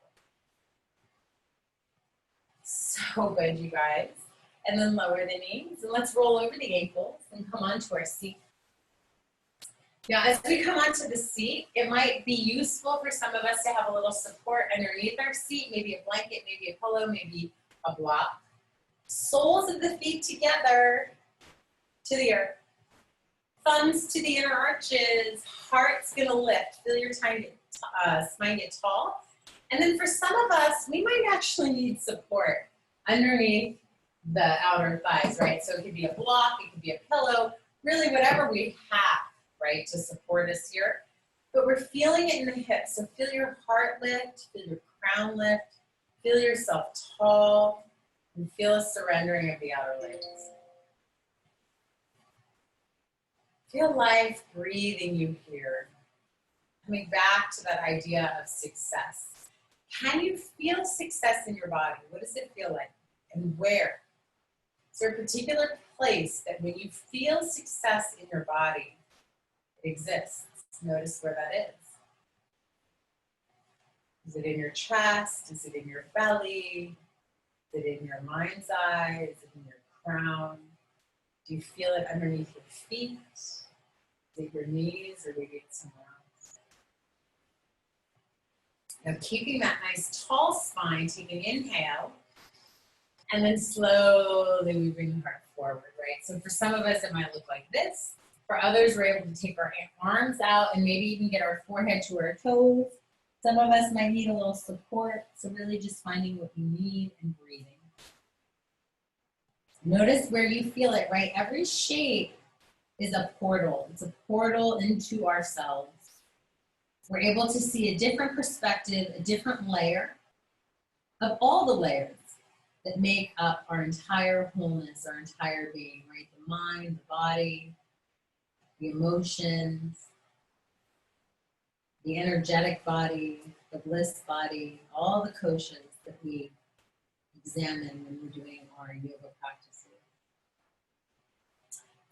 So good, you guys. And then lower the knees and let's roll over the ankles and come onto our seat. Now, as we come onto the seat, it might be useful for some of us to have a little support underneath our seat, maybe a blanket, maybe a pillow, maybe a block. Soles of the feet together to the earth. Thumbs to the inner arches. Heart's gonna lift. Feel your spine get tall. And then for some of us, we might actually need support underneath the outer thighs, right? So it could be a block, it could be a pillow, really whatever we have, right, to support us here. But we're feeling it in the hips. So feel your heart lift, feel your crown lift, feel yourself tall. And feel a surrendering of the outer legs. Feel life breathing you here. Coming back to that idea of success. Can you feel success in your body? What does it feel like? And where? Is there a particular place that when you feel success in your body, it exists? Notice where that is. Is it in your chest? Is it in your belly? Is it in your mind's eye? Is it in your crown? Do you feel it underneath your feet? Is it your knees, or maybe it's somewhere else? Now keeping that nice tall spine, take an inhale, and then slowly we bring the heart forward, right? So for some of us, it might look like this. For others, we're able to take our arms out and maybe even get our forehead to our toes. Some of us might need a little support, so really just finding what you need and breathing. Notice where you feel it, right? Every shape is a portal. It's a portal into ourselves. We're able to see a different perspective, a different layer of all the layers that make up our entire wholeness, our entire being, right? The mind, the body, the emotions, the energetic body, the bliss body, all the koshas that we examine when we're doing our yoga practices.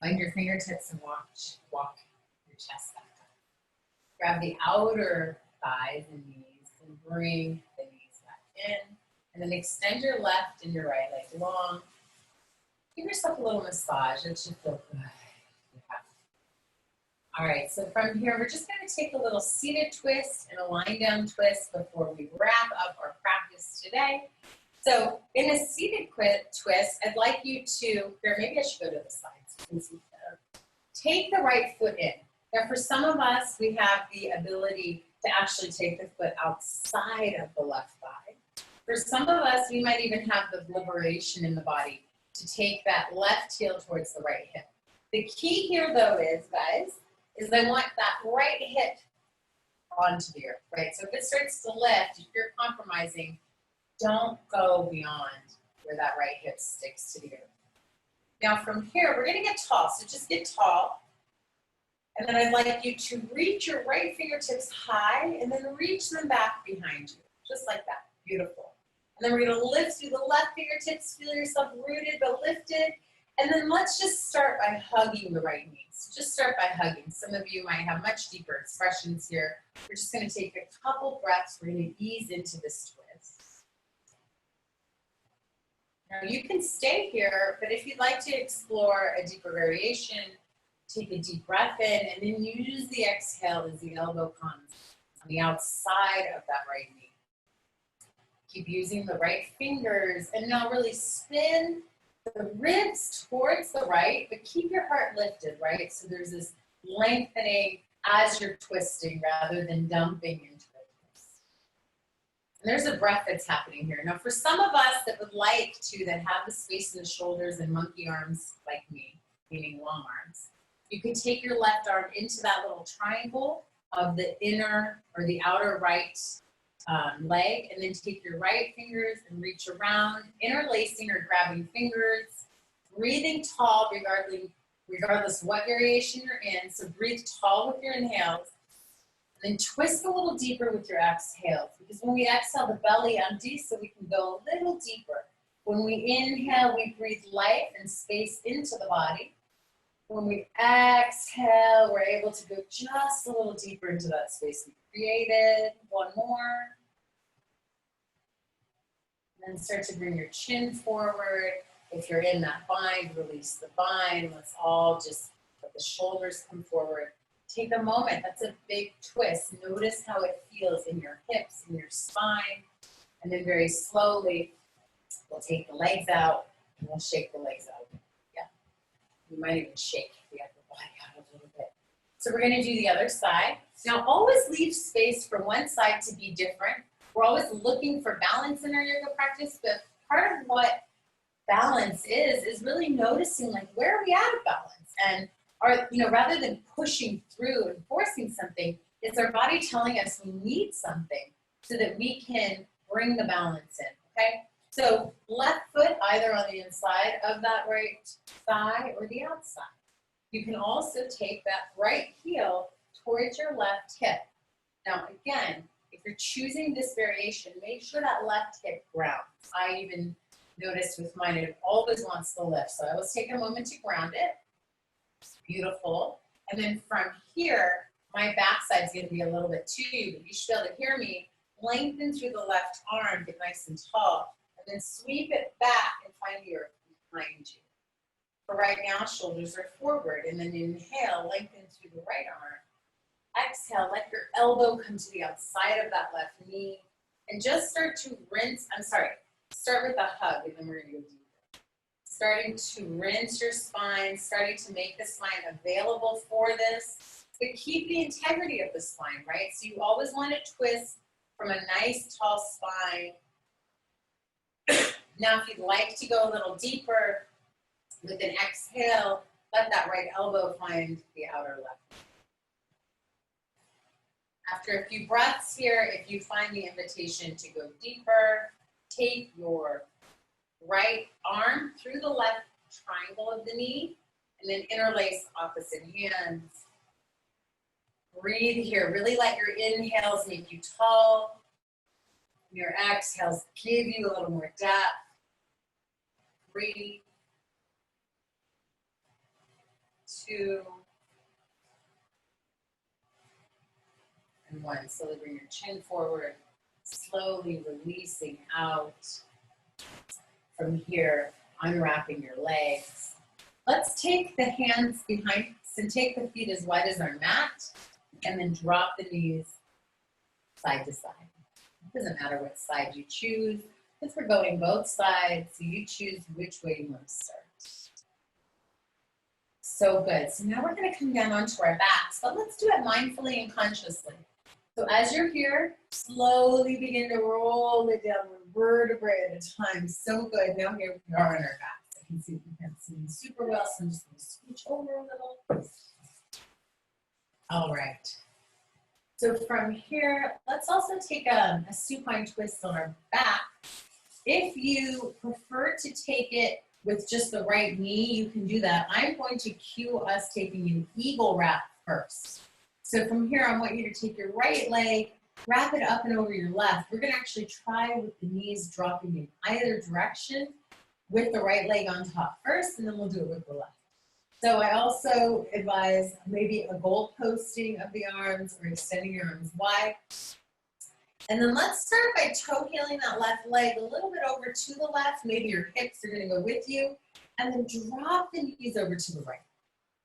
Find your fingertips and walk your chest back up. Grab the outer thighs and knees and bring the knees back in. And then extend your left and your right leg long. Give yourself a little massage. It should feel good. All right, so from here, we're just going to take a little seated twist and a lying down twist before we wrap up our practice today. So in a seated twist, I'd like you to, here, maybe I should go to the side so you can see better. Take the right foot in. Now for some of us, we have the ability to actually take the foot outside of the left thigh. For some of us, we might even have the liberation in the body to take that left heel towards the right hip. The key here though is, guys, is I want that right hip onto the earth, right? So if it starts to lift, if you're compromising, don't go beyond where that right hip sticks to the earth. Now from here, we're gonna get tall, so just get tall. And then I'd like you to reach your right fingertips high and then reach them back behind you, just like that, beautiful. And then we're gonna lift through the left fingertips, feel yourself rooted but lifted. And then let's just start by hugging the right knee. So just start by hugging. Some of you might have much deeper expressions here. We're just gonna take a couple breaths. We're gonna ease into this twist. Now you can stay here, but if you'd like to explore a deeper variation, take a deep breath in and then use the exhale as the elbow comes on the outside of that right knee. Keep using the right fingers and now really spin the ribs towards the right, but keep your heart lifted, right? So there's this lengthening as you're twisting rather than dumping into a twist. And there's a breath that's happening here. Now for some of us that would like to, that have the space in the shoulders and monkey arms like me, meaning long arms, you can take your left arm into that little triangle of the inner or the outer right leg, and then take your right fingers and reach around, interlacing or grabbing fingers, breathing tall regardless what variation you're in. So breathe tall with your inhales, and then twist a little deeper with your exhales, because when we exhale, the belly empties so we can go a little deeper. When we inhale, we breathe life and space into the body. When we exhale, we're able to go just a little deeper into that space we created. One more. And then start to bring your chin forward. If you're in that bind, release the bind. Let's all just let the shoulders come forward. Take a moment. That's a big twist. Notice how it feels in your hips, in your spine. And then very slowly, we'll take the legs out and we'll shake the legs out. You might even shake the upper body out a little bit. So we're gonna do the other side. Now always leave space for one side to be different. We're always looking for balance in our yoga practice, but part of what balance is really noticing like where are we at balance? And rather than pushing through and forcing something, it's our body telling us we need something so that we can bring the balance in, okay? So left foot either on the inside of that right thigh or the outside. You can also take that right heel towards your left hip. Now again, if you're choosing this variation, make sure that left hip grounds. I even Notice with mine, it always wants to lift. So I was taking a moment to ground it. Beautiful. And then from here, my backside is going to be a little bit too, but you should be able to hear me. Lengthen through the left arm, get nice and tall, and then sweep it back and find the earth behind you. For right now, shoulders are forward, and then inhale, lengthen through the right arm. Exhale, let your elbow come to the outside of that left knee, and just start to rinse, start with a hug, and then we're going to go deeper. Starting to rinse your spine, starting to make the spine available for this, but keep the integrity of the spine, right? So you always want to twist from a nice tall spine. Now, if you'd like to go a little deeper, with an exhale, let that right elbow find the outer left. After a few breaths here, if you find the invitation to go deeper, take your right arm through the left triangle of the knee, and then interlace opposite hands. Breathe here. Really let your inhales make you tall. Your exhales give you a little more depth. 3, 2, and 1. Slowly bring your chin forward, slowly releasing out. From here, unwrapping your legs. Let's take the hands behind us and take the feet as wide as our mat, and then drop the knees side to side. It doesn't matter what side you choose, because we're going both sides, so you choose which way you want to start. So good. So now we're going to come down onto our backs, but let's do it mindfully and consciously. So as you're here, slowly begin to roll it down one vertebrae at a time. So good. Now here we are on our backs. I can see you can't see me super well, so I'm just going to scooch over a little. All right. So from here, let's also take a supine twist on our back. If you prefer to take it with just the right knee, you can do that. I'm going to cue us taking an eagle wrap first. So from here, I want you to take your right leg, wrap it up and over your left. We're gonna actually try with the knees dropping in either direction with the right leg on top first, and then we'll do it with the left. So I also advise maybe a goal posting of the arms or extending your arms wide. And then let's start by toe heeling that left leg a little bit over to the left. Maybe your hips are gonna go with you. And then drop the knees over to the right.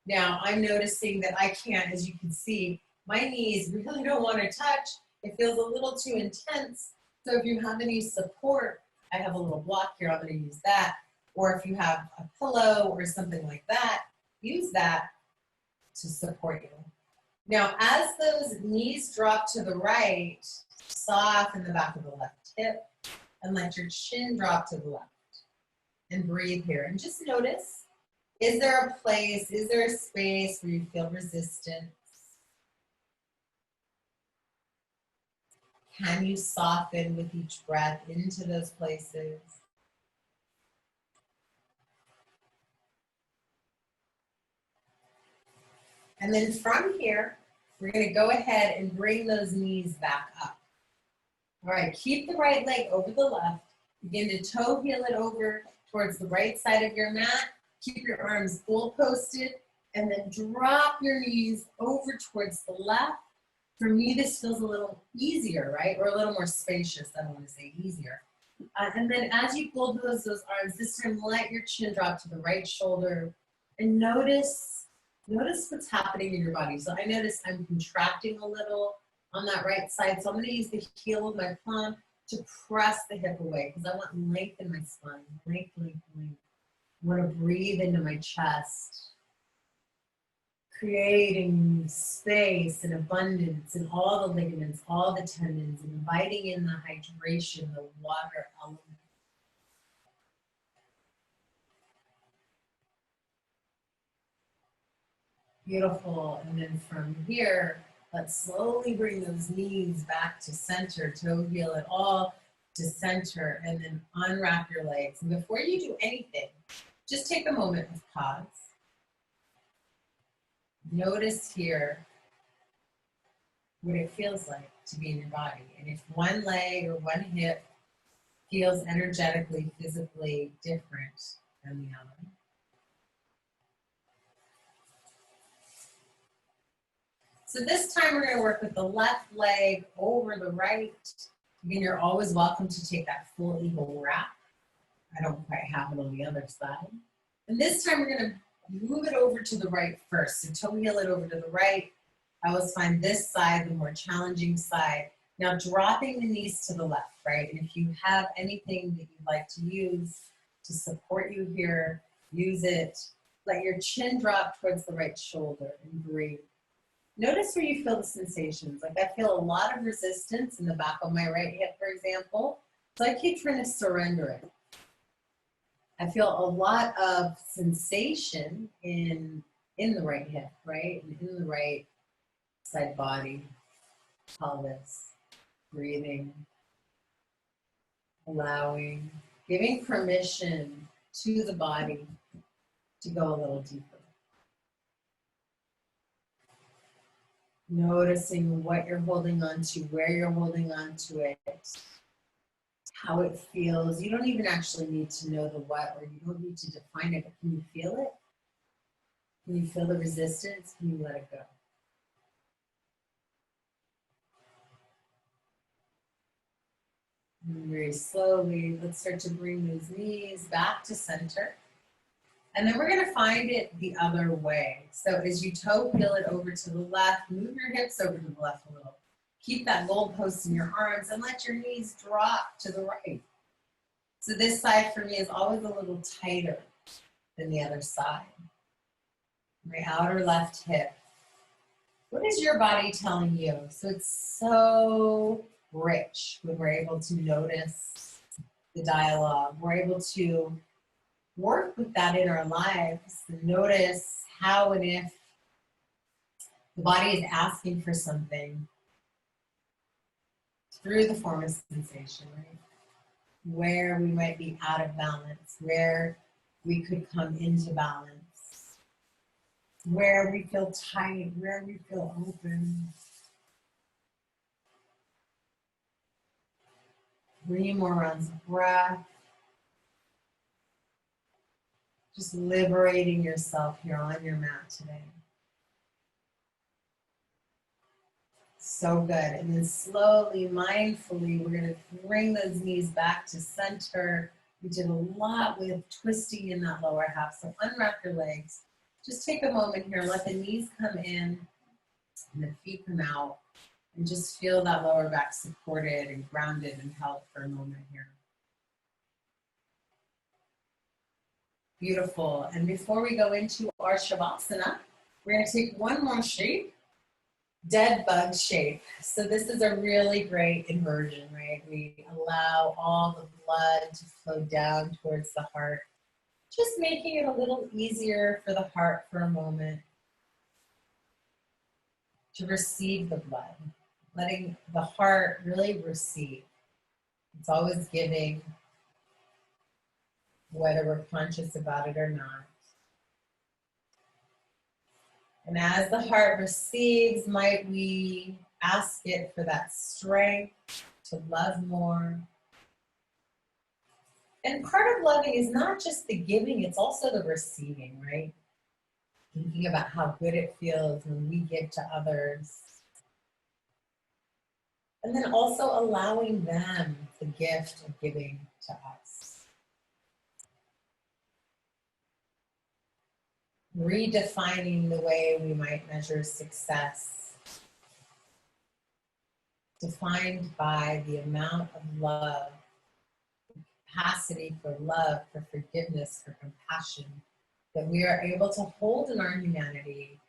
Now, I'm noticing that I can't, as you can see, my knees really don't want to touch. It feels a little too intense. So if you have any support, I have a little block here, I'm going to use that. Or if you have a pillow or something like that, use that to support you. Now, as those knees drop to the right, soften the back of the left hip and let your chin drop to the left. And breathe here. And just notice, is there a place, is there a space where you feel resistance? Can you soften with each breath into those places? And then from here, we're going to go ahead and bring those knees back up. All right, keep the right leg over the left. Begin to toe heel it over towards the right side of your mat. Keep your arms goal posted, and then drop your knees over towards the left. For me, this feels a little easier, right? Or a little more spacious, I don't want to say easier. And then as you bulldoze those arms, this time let your chin drop to the right shoulder, and notice what's happening in your body. So I notice I'm contracting a little on that right side. So I'm going to use the heel of my palm to press the hip away, because I want length in my spine, length, length, length. I want to breathe into my chest, creating space and abundance in all the ligaments, all the tendons, and inviting in the hydration, the water element. Beautiful. And then from here, let's slowly bring those knees back to center, toe heel it all to center, and then unwrap your legs. And before you do anything, just take a moment of pause. Notice here what it feels like to be in your body. And if one leg or one hip feels energetically, physically different than the other. So this time we're going to work with the left leg over the right. Again, you're always welcome to take that full eagle wrap. I don't quite have it on the other side. And this time we're going to move it over to the right first. So toe heel it over to the right. I always find this side the more challenging side. Now dropping the knees to the left, right? And if you have anything that you'd like to use to support you here, use it. Let your chin drop towards the right shoulder and breathe. Notice where you feel the sensations. Like I feel a lot of resistance in the back of my right hip, for example. So I keep trying to surrender it. I feel a lot of sensation in the right hip, right? And in the right side body, pelvis, breathing, allowing, giving permission to the body to go a little deeper. Noticing what you're holding on to, where you're holding on to it, how it feels. You don't even actually need to know the what, or you don't need to define it, but can you feel it? Can you feel the resistance? Can you let it go? And very slowly, let's start to bring those knees back to center. And then we're going to find it the other way. So as you toe heel it over to the left, move your hips over to the left a little. Keep that goalpost in your arms and let your knees drop to the right. So this side for me is always a little tighter than the other side. My outer left hip. What is your body telling you? So it's so rich when we're able to notice the dialogue. We're able to work with that in our lives and notice how and if the body is asking for something through the form of sensation, right? Where we might be out of balance, where we could come into balance, where we feel tight, where we feel open. 3 more rounds of breath. Just liberating yourself here on your mat today. So good. And then slowly, mindfully, we're going to bring those knees back to center. We did a lot with twisting in that lower half. So unwrap your legs. Just take a moment here. Let the knees come in and the feet come out. And just feel that lower back supported and grounded and held for a moment here. Beautiful. And before we go into our Shavasana, we're going to take one more shape, dead bug shape. So this is a really great inversion, right? We allow all the blood to flow down towards the heart, just making it a little easier for the heart for a moment to receive the blood, letting the heart really receive. It's always giving, whether we're conscious about it or not. And as the heart receives, might we ask it for that strength to love more. And part of loving is not just the giving, it's also the receiving, right? Thinking about how good it feels when we give to others. And then also allowing them the gift of giving to us. Redefining the way we might measure success, defined by the amount of love, capacity for love, for forgiveness, for compassion, that we are able to hold in our humanity,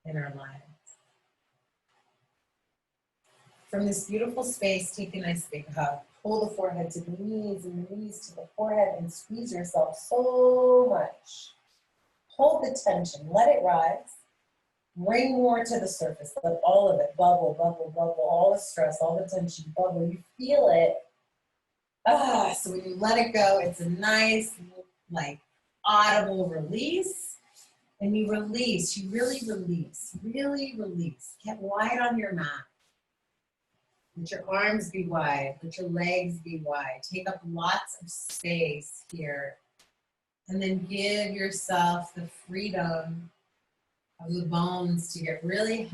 in our lives. From this beautiful space, take a nice big hug. Pull the forehead to the knees and the knees to the forehead and squeeze yourself so much. Hold the tension, let it rise. Bring more to the surface, let all of it bubble, bubble, bubble, all the stress, all the tension bubble. You feel it. So when you let it go, it's a nice, like, audible release. And you release, you really release, really release. Get wide on your mat. Let your arms be wide. Let your legs be wide. Take up lots of space here. And then give yourself the freedom of the bones to get really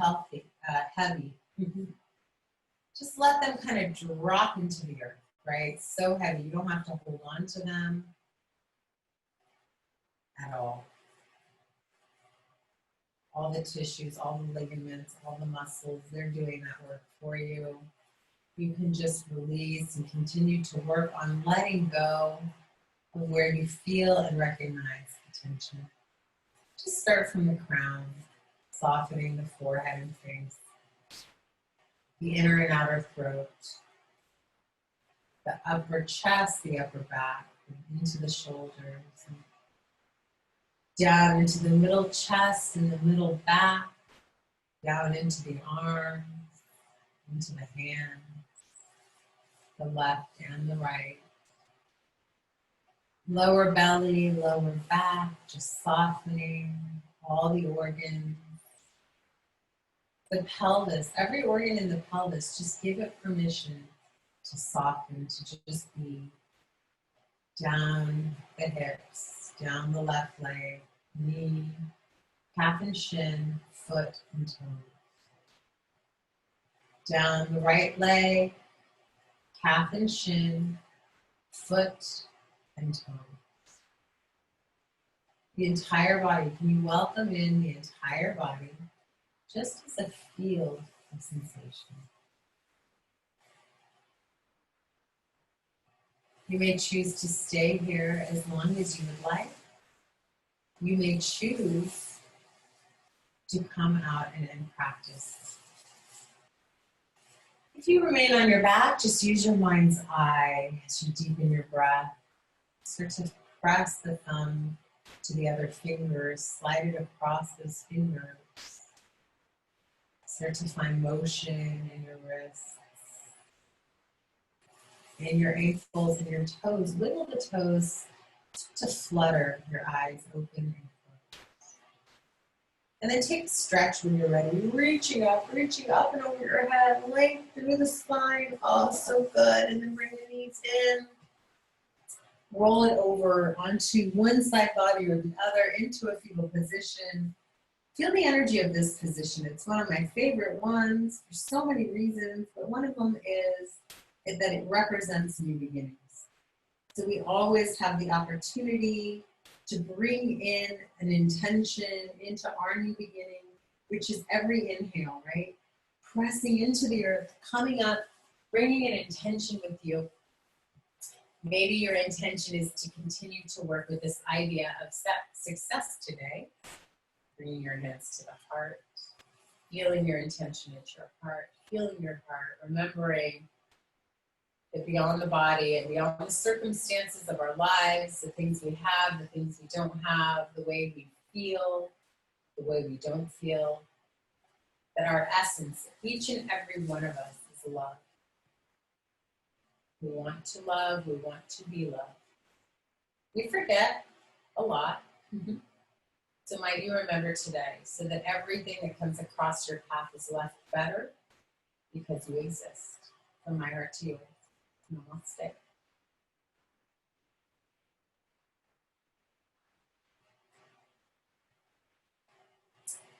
heavy. Just let them kind of drop into the earth, right? So heavy. You don't have to hold on to them at all. All the tissues, all the ligaments, all the muscles, they're doing that work for you. You can just release and continue to work on letting go of where you feel and recognize the tension. Just start from the crown, softening the forehead and face, the inner and outer throat, the upper chest, the upper back, into the shoulders, and down into the middle chest and the middle back, down into the arms, into the hands, the left and the right. Lower belly, lower back, just softening all the organs. The pelvis, every organ in the pelvis, just give it permission to soften, to just be down the hips, down the left leg, knee, calf and shin, foot and toe. Down the right leg, calf and shin, foot and toe. The entire body, can you welcome in the entire body just as a field of sensation? You may choose to stay here as long as you would like. You may choose to come out and end practice. If you remain on your back, just use your mind's eye as you deepen your breath. Start to press the thumb to the other fingers, slide it across those fingers. Start to find motion in your wrists, in your ankles and your toes. Wiggle the toes to flutter, your eyes open and closed. And then take a stretch when you're ready, reaching up and over your head, length through the spine. Oh, so good. And then bring the knees in. Roll it over onto one side body or the other into a fetal position. Feel the energy of this position. It's one of my favorite ones for so many reasons, but one of them is that it represents new beginnings. So we always have the opportunity to bring in an intention into our new beginning, which is every inhale, right? Pressing into the earth, coming up, bringing an intention with you. Maybe your intention is to continue to work with this idea of success today. Bringing your hands to the heart, feeling your intention at your heart, feeling your heart, remembering that beyond the body and beyond the circumstances of our lives, the things we have, the things we don't have, the way we feel, the way we don't feel, that our essence, each and every one of us, is love. We want to love, we want to be loved. We forget a lot. So might you remember today, so that everything that comes across your path is left better because you exist. From my heart to yours. Namaste.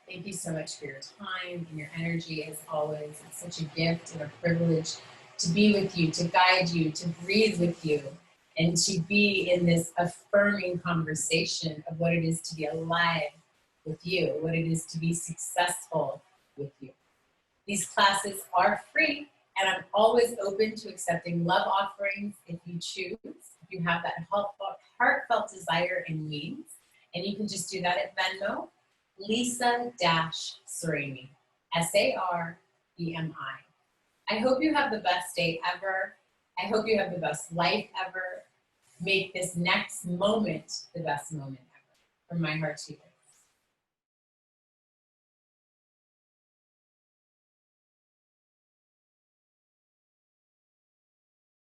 Thank you so much for your time and your energy as always. It's such a gift and a privilege to be with you, to guide you, to breathe with you, and to be in this affirming conversation of what it is to be alive with you, what it is to be successful with you. These classes are free, and I'm always open to accepting love offerings if you choose, if you have that heartfelt desire and needs. And you can just do that at Venmo, Lisa-Saremi, S-A-R-E-M-I. I hope you have the best day ever. I hope you have the best life ever. Make this next moment the best moment ever. From my heart to you.